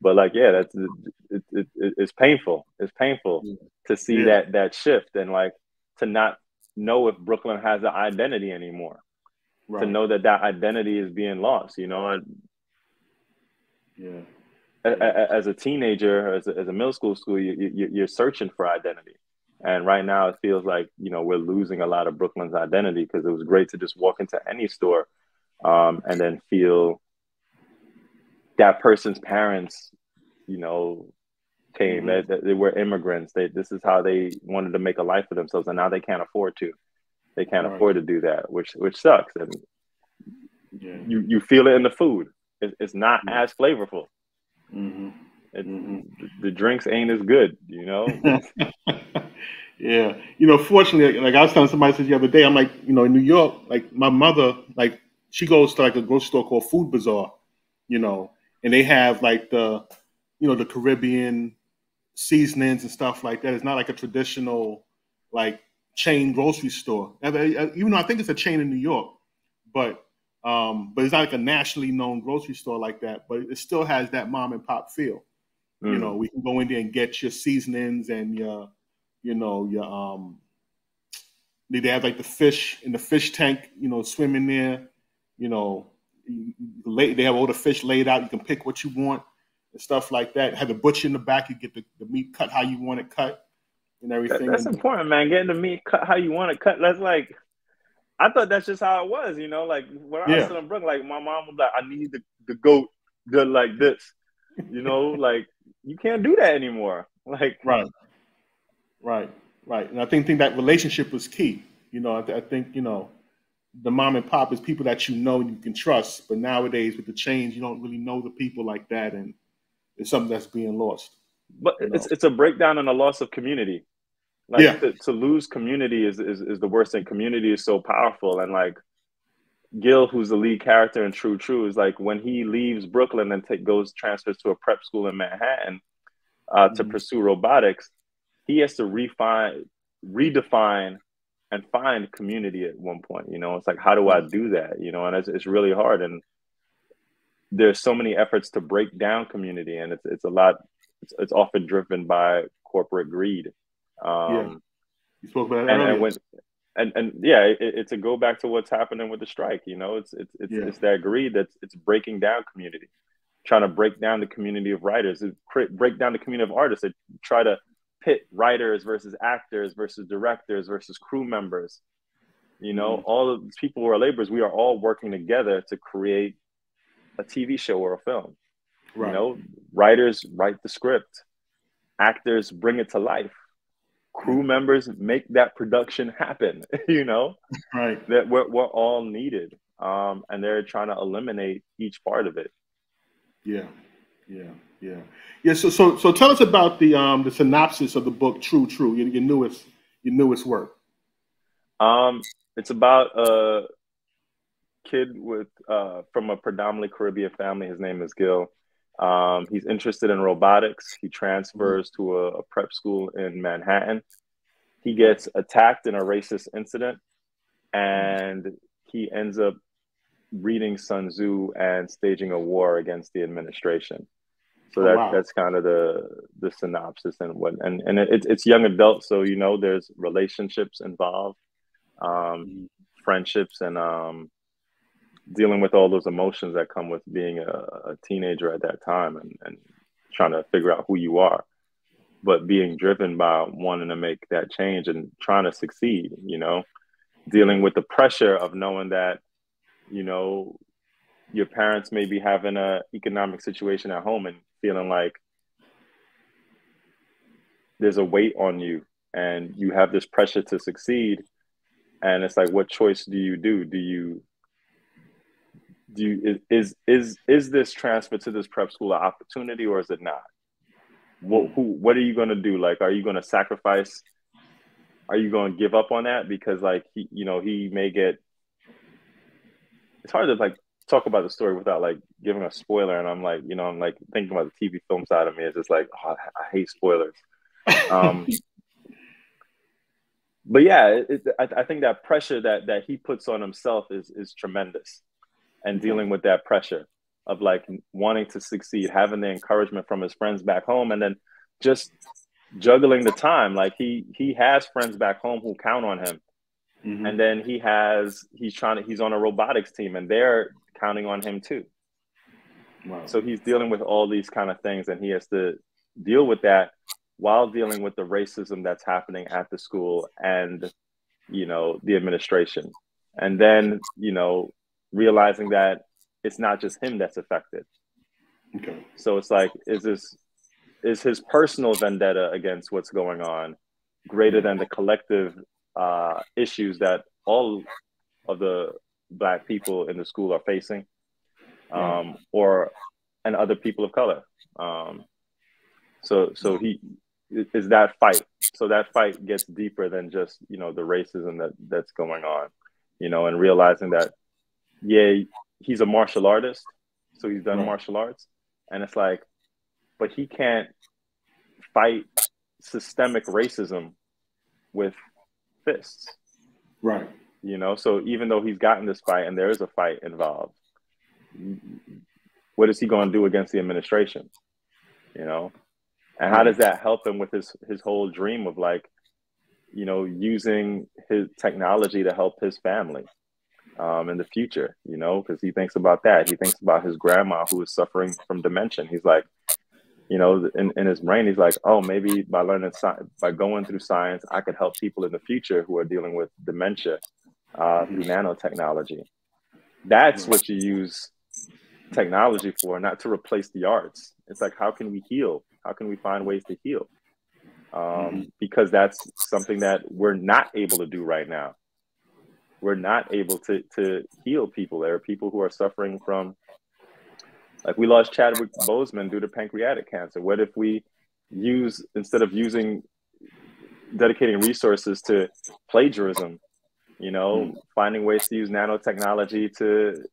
But like, it's painful. It's painful to see that shift and like to not know if Brooklyn has an identity anymore. To know that identity is being lost, you know. As a teenager, as a middle school, you're searching for identity. And right now it feels like, you know, we're losing a lot of Brooklyn's identity because it was great to just walk into any store and then feel that person's parents, you know, came, they were immigrants. This is how they wanted to make a life for themselves. And now they can't afford to. They can't afford to do that, which sucks. And you feel it in the food. It's not as flavorful. The drinks ain't as good, you know. You know, fortunately, like I was telling somebody the other day, I'm like, you know, in New York, like my mother, like she goes to like a grocery store called Food Bazaar, you know, and they have like the, you know, the Caribbean seasonings and stuff like that. It's not like a traditional like chain grocery store, even though I think it's a chain in New York, but it's not like a nationally known grocery store like that, but it still has that mom and pop feel. You know, we can go in there and get your seasonings and your, you know, your they have like the fish in the fish tank, you know, swimming there. You know, they have all the fish laid out. You can pick what you want and stuff like that. Have the butcher in the back. You get the meat cut how you want it cut and everything. That's important, man. Getting the meat cut how you want it cut. That's like, I thought that's just how it was, you know. Like when I was still in Brooklyn, like my mom was like, "I need the goat good like this," you know. Like you can't do that anymore. Like right. And I think that relationship was key. You know, I think, you know, the mom and pop is people that you know and you can trust. But nowadays with the change, you don't really know the people like that, and it's something that's being lost. But it's a breakdown and a loss of community. Like to lose community is the worst thing. Community is so powerful. And like Gil, who's the lead character in True, is like when he leaves Brooklyn and transfers to a prep school in Manhattan to pursue robotics, he has to redefine and find community at one point. You know, it's like, how do I do that? You know, and it's really hard. And there's so many efforts to break down community, and it's a lot. It's often driven by corporate greed. You spoke about that earlier. It's a go back to what's happening with the strike. You know, it's that greed it's breaking down community, trying to break down the community of writers, break down the community of artists. That try to pit writers versus actors versus directors versus crew members. You know, all of these people who are laborers, we are all working together to create a TV show or a film. Right. You know, writers write the script, actors bring it to life. Crew members make that production happen, you know, that we're all needed. And they're trying to eliminate each part of it. Yeah. Yeah. So tell us about the synopsis of the book, True, your newest work. It's about a kid with from a predominantly Caribbean family. His name is Gil. He's interested in robotics. He transfers to a prep school in Manhattan. He gets attacked in a racist incident, and he ends up reading Sun Tzu and staging a war against the administration. So that's kind of the synopsis and it's young adult. So, you know, there's relationships involved, friendships, and dealing with all those emotions that come with being a teenager at that time and trying to figure out who you are, but being driven by wanting to make that change and trying to succeed, you know, dealing with the pressure of knowing that, you know, your parents may be having an economic situation at home and feeling like there's a weight on you and you have this pressure to succeed. And it's like, what choice do you do? Is this transfer to this prep school an opportunity or is it not? What are you going to do? Like, are you going to sacrifice? Are you going to give up on that? Because like, he may get, it's hard to like talk about the story without like giving a spoiler. And I'm like, I'm like thinking about the TV film side of me. It's just like, oh, I hate spoilers. But yeah, I think that pressure that he puts on himself is tremendous, and dealing with that pressure of like wanting to succeed, having the encouragement from his friends back home, and then just juggling the time. Like he has friends back home who count on him. And then he's on a robotics team and they're counting on him too. Wow. So he's dealing with all these kind of things, and he has to deal with that while dealing with the racism that's happening at the school and, the administration. And then, realizing that it's not just him that's affected. Okay. So it's like, is his personal vendetta against what's going on greater than the collective issues that all of the Black people in the school are facing, and other people of color. So he is that fight. So that fight gets deeper than just, the racism that's going on, and realizing that, he's a martial artist. So he's done martial arts, and it's like, but he can't fight systemic racism with fists. Right. So even though he's gotten this fight and there is a fight involved, what is he going to do against the administration? And how does that help him with his whole dream of like, using his technology to help his family in the future, because he thinks about that. He thinks about his grandma who is suffering from dementia. He's like, in his brain, he's like, oh, maybe by learning by going through science, I could help people in the future who are dealing with dementia through nanotechnology. That's what you use technology for, not to replace the arts. It's like, how can we heal? How can we find ways to heal? Because that's something that we're not able to do right now. We're not able to heal people. There are people who are suffering from, like we lost Chadwick Boseman due to pancreatic cancer. What if we instead of dedicating resources to plagiarism, finding ways to use nanotechnology to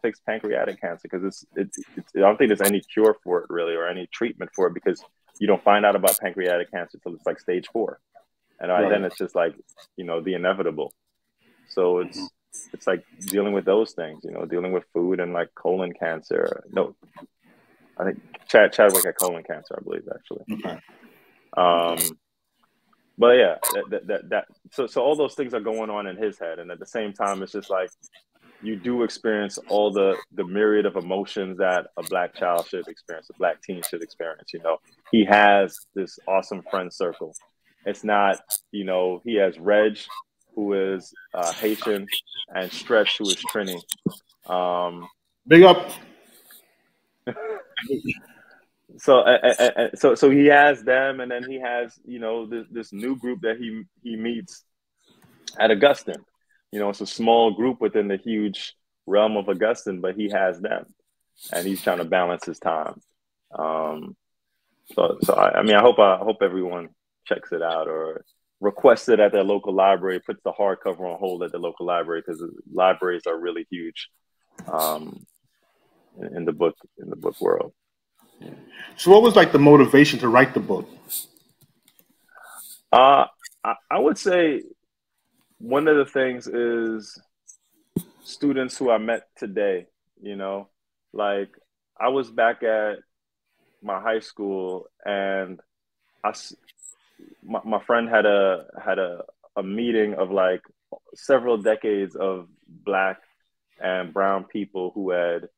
fix pancreatic cancer? Because I don't think there's any cure for it really, or any treatment for it, because you don't find out about pancreatic cancer till it's like stage 4, and then it's just like the inevitable. So it's like dealing with those things, dealing with food and like colon cancer. No, I think Chadwick had colon cancer, I believe, actually. Okay. But yeah, so all those things are going on in his head, and at the same time, it's just like you do experience all the myriad of emotions that a Black child should experience, a Black teen should experience. He has this awesome friend circle. It's not, he has Reg, who is Haitian, and Stretch, who is Trini. Big up. So he has them, and then he has this new group that he meets at Augustine. It's a small group within the huge realm of Augustine, but he has them. and he's trying to balance his time. So I mean, I hope everyone checks it out or requests it at their local library, puts the hardcover on hold at the local library, because libraries are really huge in the book world. So what was like the motivation to write the book? I would say one of the things is students who I met today, you know, like I was back at my high school, and my friend had a meeting of like several decades of Black and brown people who had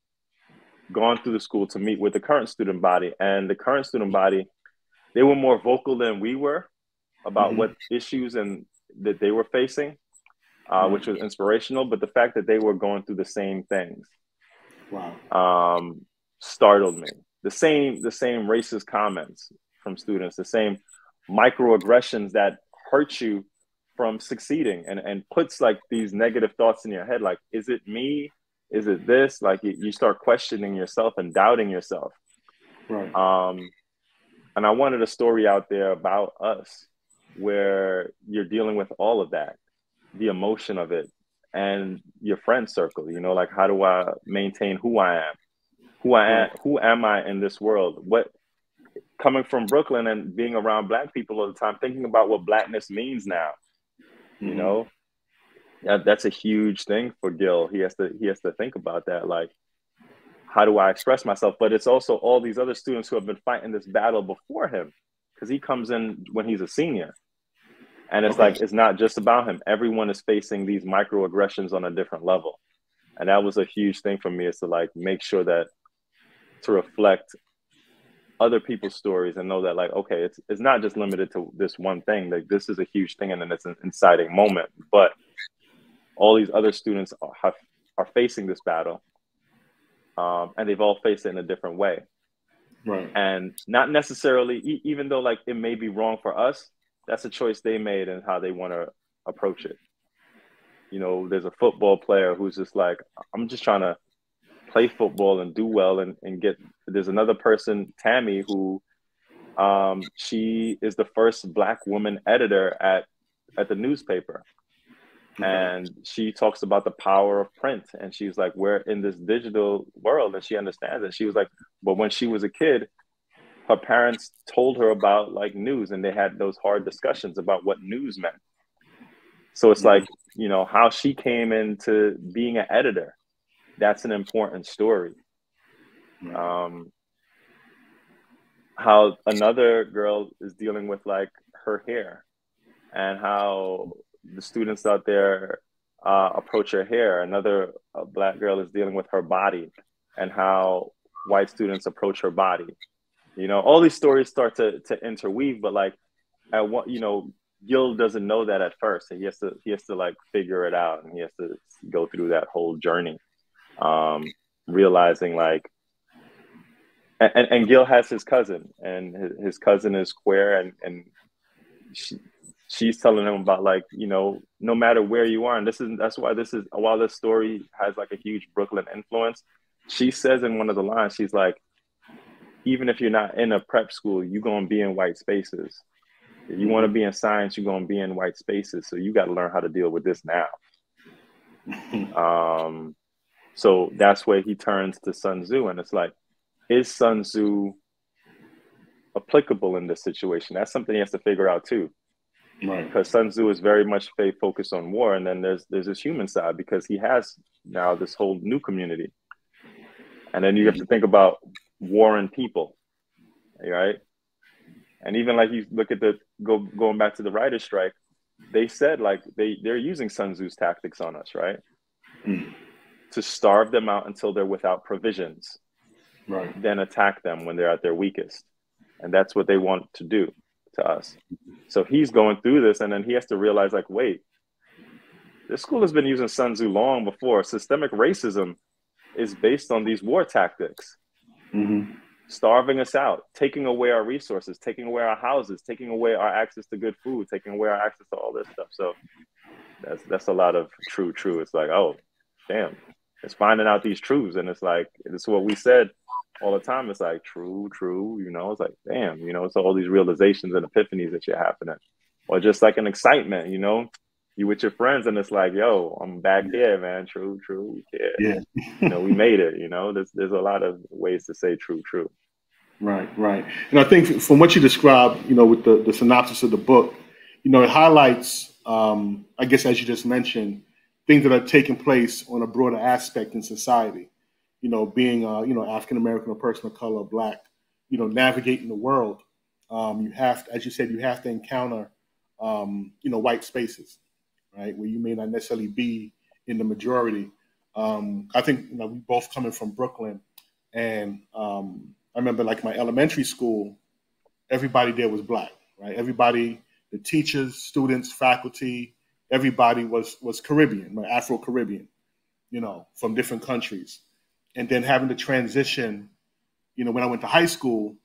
gone through the school to meet with the current student body. And the current student body, they were more vocal than we were about what issues and that they were facing, which was inspirational. But the fact that they were going through the same things, startled me. The same racist comments from students, the same microaggressions that hurt you from succeeding and puts like these negative thoughts in your head. Like, is it me? Is it this? Like you start questioning yourself and doubting yourself. Right. And I wanted a story out there about us where you're dealing with all of that, the emotion of it, and your friend circle, you know, like, how do I maintain who I am? Who am I in this world? What, coming from Brooklyn and being around Black people all the time, thinking about what Blackness means now, you know, that's a huge thing for Gil. He has to think about that. Like, how do I express myself? But it's also all these other students who have been fighting this battle before him, because he comes in when he's a senior. And it's like, it's not just about him. Everyone is facing these microaggressions on a different level. And that was a huge thing for me, is to like make sure that, to reflect other people's stories and know that, like, okay, it's not just limited to this one thing. Like, this is a huge thing, and then it's an inciting moment. But all these other students are facing this battle, and they've all faced it in a different way. Right. And not necessarily, even though like it may be wrong for us, that's a choice they made and how they want to approach it. You know, there's a football player who's just like, I'm just trying to play football and do well and get. There's another person, Tammy, who she is the first Black woman editor at the newspaper. And she talks about the power of print, and she's like, we're in this digital world, and she understands it. She was like, but when she was a kid, her parents told her about like news, and they had those hard discussions about what news meant. So it's like, you know, how she came into being an editor, that's an important story. How another girl is dealing with like her hair, and how the students out there approach her hair. Another Black girl is dealing with her body, and how white students approach her body. You know, all these stories start to interweave, but like, you know, Gil doesn't know that at first, and he has to like figure it out, and he has to go through that whole journey, realizing like, and Gil has his cousin, and his cousin is queer, and she's telling him about like, you know, no matter where you are, and that's why while this story has like a huge Brooklyn influence, she says in one of the lines, she's like, even if you're not in a prep school, you're going to be in white spaces. If you want to be in science, you're going to be in white spaces. So you got to learn how to deal with this now. So that's where he turns to Sun Tzu. And it's like, is Sun Tzu applicable in this situation? That's something he has to figure out too. Right. Because Sun Tzu is very much focused on war. And then there's this human side, because he has now this whole new community. And then you have to think about war and people, right? And even like you look at going back to the writer's strike, they said like they're using Sun Tzu's tactics on us, right? To starve them out until they're without provisions, right? Then attack them when they're at their weakest. And that's what they want to do to us. So he's going through this, and then he has to realize like, wait, this school has been using Sun Tzu long before. Systemic racism is based on these war tactics. Starving us out, taking away our resources, taking away our houses, taking away our access to good food, taking away our access to all this stuff. So that's a lot of true. It's like, oh, damn, It's finding out these truths. And it's like, it's what we said all the time. It's like, true, you know, it's like, damn, you know, it's all these realizations and epiphanies that you're having. Or just like an excitement, you know, you with your friends and it's like, yo, I'm back here, man. True, yeah. You know, we made it, you know, there's a lot of ways to say true. Right. And I think from what you described, you know, with the synopsis of the book, you know, it highlights, I guess, as you just mentioned, things that are taking place on a broader aspect in society. You know, being, you know, African American or person of color, Black, you know, navigating the world. You have to, as you said, you have to encounter, you know, white spaces, right, where you may not necessarily be in the majority. I think, you know, we both coming from Brooklyn, and I remember, like, my elementary school, everybody there was Black, right? Everybody, the teachers, students, faculty, everybody was Caribbean, Afro-Caribbean, you know, from different countries. And then having to transition, you know, when I went to high school,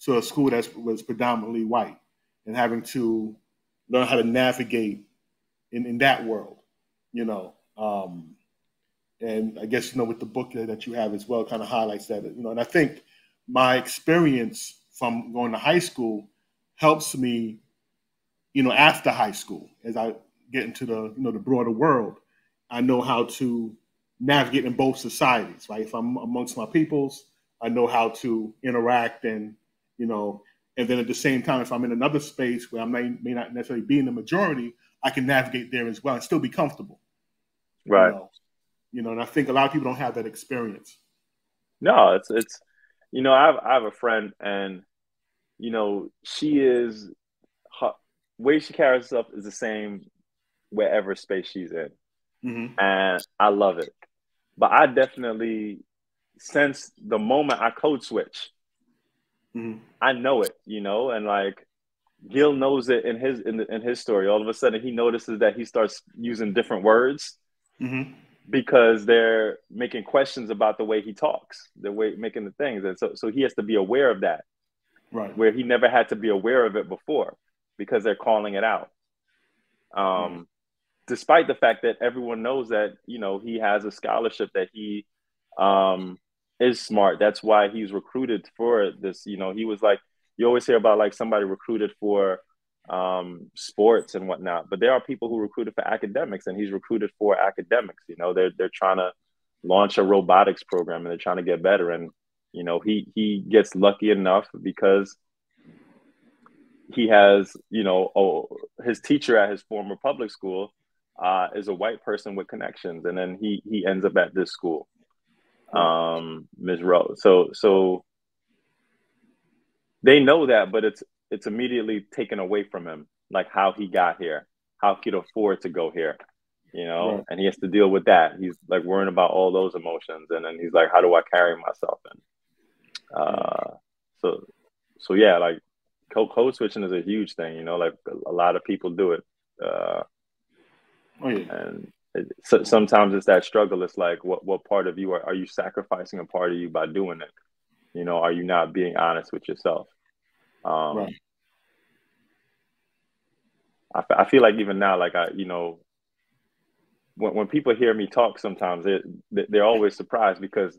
to a school that was predominantly white, and having to learn how to navigate in that world, you know. And I guess, you know, with the book that you have as well, kind of highlights that, you know. And I think my experience from going to high school helps me, you know, after high school, as I get into the, you know, the broader world. I know how to navigate in both societies, right? If I'm amongst my peoples, I know how to interact, and, you know, and then at the same time, if I'm in another space where I may not necessarily be in the majority, I can navigate there as well and still be comfortable. Right. You know, and I think a lot of people don't have that experience. No, it's, you know, I have a friend, and, you know, her way she carries herself is the same wherever space she's in. Mm-hmm. And I love it. But I definitely, since the moment I code switch, mm-hmm. I know it, you know, and like Gil knows it in his story. All of a sudden he notices that he starts using different words. Mm-hmm. Because they're making questions about the way he talks, the way making the things. And so he has to be aware of that, right, where he never had to be aware of it before because they're calling it out. Right. Despite the fact that everyone knows that, you know, he has a scholarship, that he is smart. That's why he's recruited for this. You know, he was like, you always hear about like somebody recruited for sports and whatnot, but there are people who recruited for academics, and he's recruited for academics. You know, they're trying to launch a robotics program, and they're trying to get better. And, you know, he gets lucky enough because he has, you know, his teacher at his former public school is a white person with connections, and then he ends up at this school, Ms. Rose. So they know that, but it's immediately taken away from him, like how he got here, how he could afford to go here, you know, Right. and he has to deal with that. He's like worrying about all those emotions, and then he's like, how do I carry myself? And so yeah, like code switching is a huge thing, you know, like a lot of people do it. And sometimes it's that struggle. It's like, what part of you are you sacrificing a part of you by doing it? You know, are you not being honest with yourself? Right. I feel like even now, like you know, when people hear me talk, sometimes they're always surprised because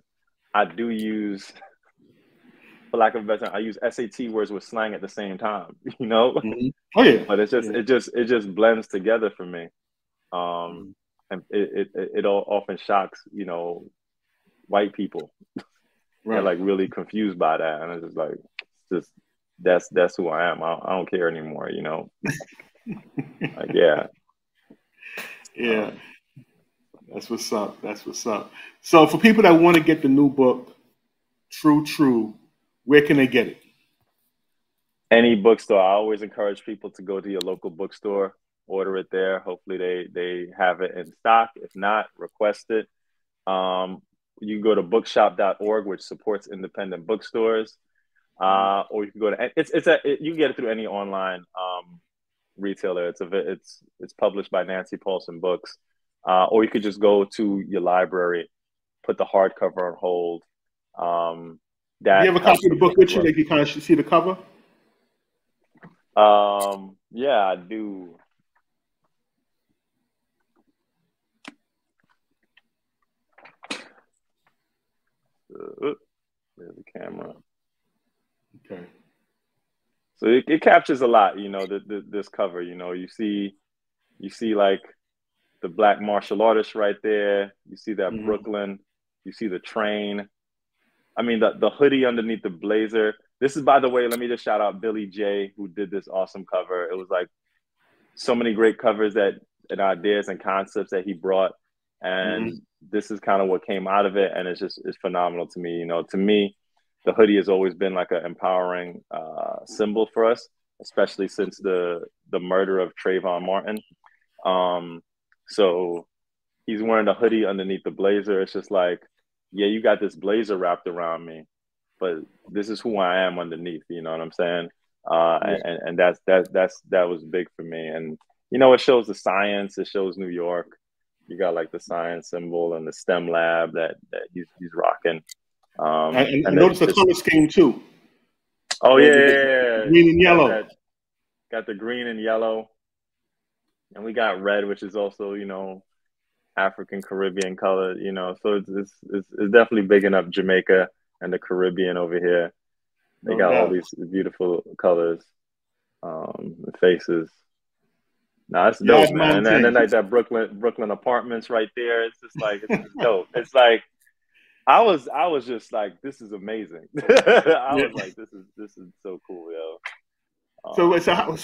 I do use, for lack of a better term, I use SAT words with slang at the same time, you know. Mm-hmm. Oh yeah. But it's just it just blends together for me, and it all often shocks, you know, white people. Right. They're like really confused by that, and it's just like, that's who I am. I don't care anymore, you know. Like, yeah. That's what's up. So for people that want to get the new book, True, where can they get it? Any bookstore. I always encourage people to go to your local bookstore, order it there. Hopefully they have it in stock. If not, request it. You can go to bookshop.org, which supports independent bookstores, or you can go to you can get it through any online retailer. It's published by Nancy Paulson Books, or you could just go to your library, put the hardcover on hold. Do you have a copy of the book with you that you kind of see the cover? Yeah, I do. There's the camera. Okay. So it captures a lot, you know, this cover. You know, you see like the black martial artist right there. You see that Brooklyn. You see the train. I mean, the hoodie underneath the blazer. This is, by the way, let me just shout out Billy J, who did this awesome cover. It was like so many great covers and ideas and concepts that he brought. And this is kind of what came out of it. And it's phenomenal to me. You know, to me, the hoodie has always been like an empowering symbol for us, especially since the murder of Trayvon Martin. So he's wearing a hoodie underneath the blazer. It's just like, yeah, you got this blazer wrapped around me, but this is who I am underneath. You know what I'm saying? And that was big for me. And you know, it shows the science. It shows New York. You got like the science symbol and the STEM lab that he's rocking. And notice the color scheme too. Oh yeah, green and yellow. Got the green and yellow, and we got red, which is also, you know, African Caribbean color. You know, so it's definitely bigging up Jamaica and the Caribbean over here. They got all these beautiful colors, the faces. Nah, it's dope, man. And then like that Brooklyn apartments right there. It's just like, it's dope. It's like I was just like, this is amazing. I was like, this is so cool, yo. So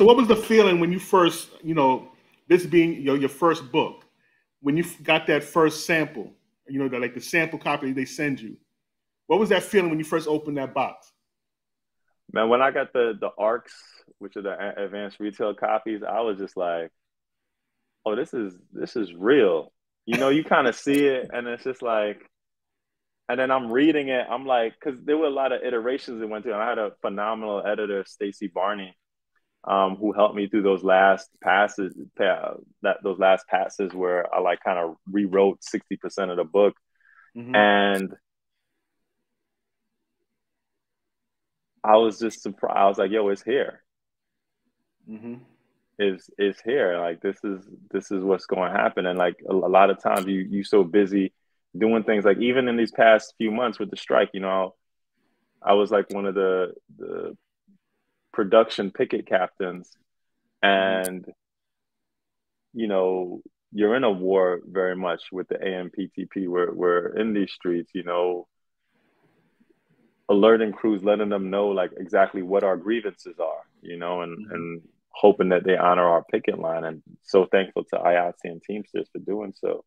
what was the feeling when you first, you know, this being your first book, when you got that first sample, you know, like the sample copy they send you? What was that feeling when you first opened that box? Man, when I got the ARCs, which are the advanced retail copies, I was just like, oh, this is real. You know, you kind of see it, and it's just like, and then I'm reading it. I'm like, because there were a lot of iterations it went through. And I had a phenomenal editor, Stacy Barney, who helped me through those last passes. Those last passes where I like kind of rewrote 60% of the book, and I was just surprised. I was like, yo, it's here. Is here. Like, this is what's going to happen. And like a lot of times you so busy doing things, like even in these past few months with the strike, you know, I was like one of the production picket captains, and you know, you're in a war very much with the AMPTP. We're in these streets, you know, alerting crews, letting them know like exactly what our grievances are, you know, and hoping that they honor our picket line. And so thankful to IATSE and Teamsters for doing so.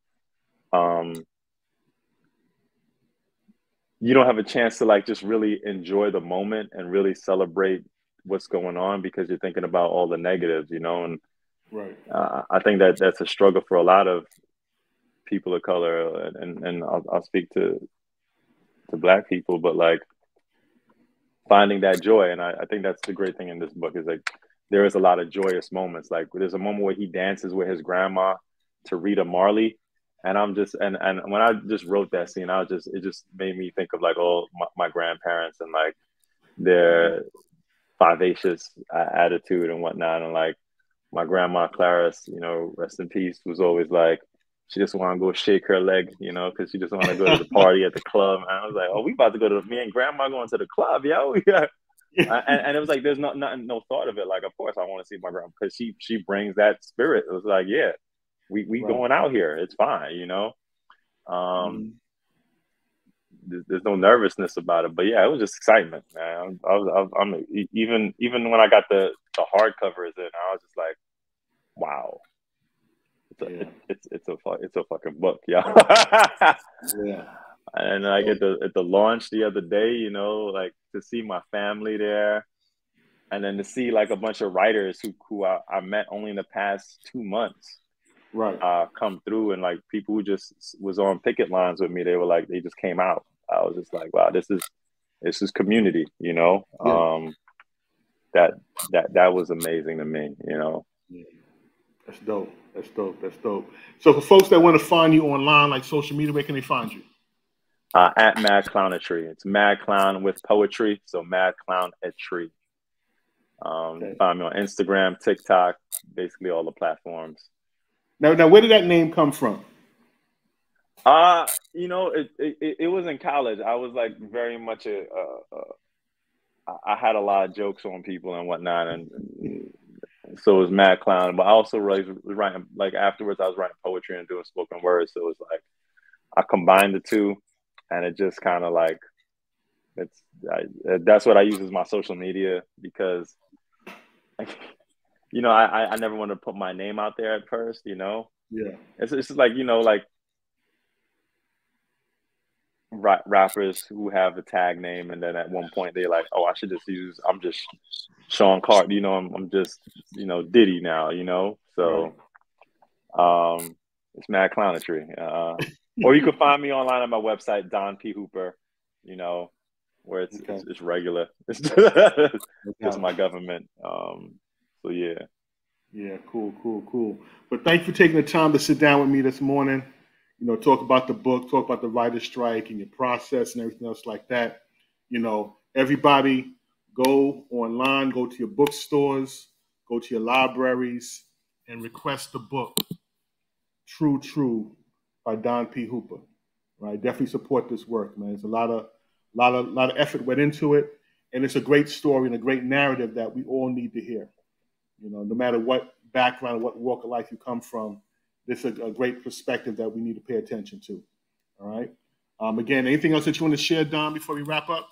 You don't have a chance to like just really enjoy the moment and really celebrate what's going on because you're thinking about all the negatives, you know. And I think that's a struggle for a lot of people of color, and I'll speak to Black people, but like finding that joy. And I think that's the great thing in this book is like there is a lot of joyous moments. Like there's a moment where he dances with his grandma to Rita Marley. And I'm just, and when I just wrote that scene, it just made me think of like all my grandparents and like their vivacious attitude and whatnot. And like my grandma Clarice, you know, rest in peace, was always like, she just want to go shake her leg, you know, because she just want to go to the party at the club. And I was like, oh, we about to go to, me and grandma going to the club, yo. And it was like, there's no thought of it. Like, of course I want to see my grandma because she brings that spirit. It was like, yeah. We going out here. It's fine, you know. There's no nervousness about it, but yeah, it was just excitement, man. I'm even when I got the hardcovers in, I was just like, wow, it's a fucking book, yeah. Yeah. And like at the launch the other day, you know, like to see my family there, and then to see like a bunch of writers who I met only in the past 2 months. Come through, and like people who just was on picket lines with me, they were like, they just came out. I was just like, wow, this is community, you know. That was amazing to me, you know. That's dope. So for folks that want to find you online, like social media, where can they find you? At Mad Clownetry. It's Mad Clown with poetry, so Mad Clownetry. Find me on Instagram, TikTok, basically all the platforms. Now, where did that name come from? You know, it was in college. I was like very much I had a lot of jokes on people and whatnot, and so it was mad clown. But I also was writing, like afterwards, I was writing poetry and doing spoken word. So it was like I combined the two, and it just kind of like that's what I use as my social media because, you know, I never want to put my name out there at first. You know, yeah, it's just like, you know, like rappers who have a tag name, and then at one point they're like, oh, I should just I'm just Sean Carter, you know, I'm just, you know, Diddy now, you know. So it's mad clownetry. Or you can find me online on my website, Don P. Hooper, you know, where it's regular. It's just my government. So yeah. Yeah, cool. But thank you for taking the time to sit down with me this morning. You know, talk about the book, talk about the writer's strike and your process and everything else like that. You know, everybody go online, go to your bookstores, go to your libraries, and request the book, True, by Don P. Hooper. Right? Definitely support this work, man. There's a lot of effort went into it, and it's a great story and a great narrative that we all need to hear. You know, no matter what background, what walk of life you come from, this is a great perspective that we need to pay attention to. All right. Again, anything else that you want to share, Don, before we wrap up?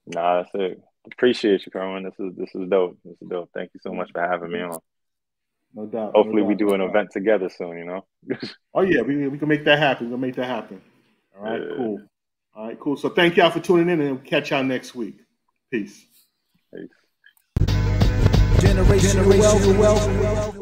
Nah, that's it. Appreciate you, Kerwin. This is dope. This is dope. Thank you so much for having me on. No doubt. Hopefully we do an event together soon, you know? Oh, yeah. We can make that happen. We'll make that happen. All right, cool. All right, cool. So thank y'all for tuning in, and we'll catch y'all next week. Peace. Generational wealth.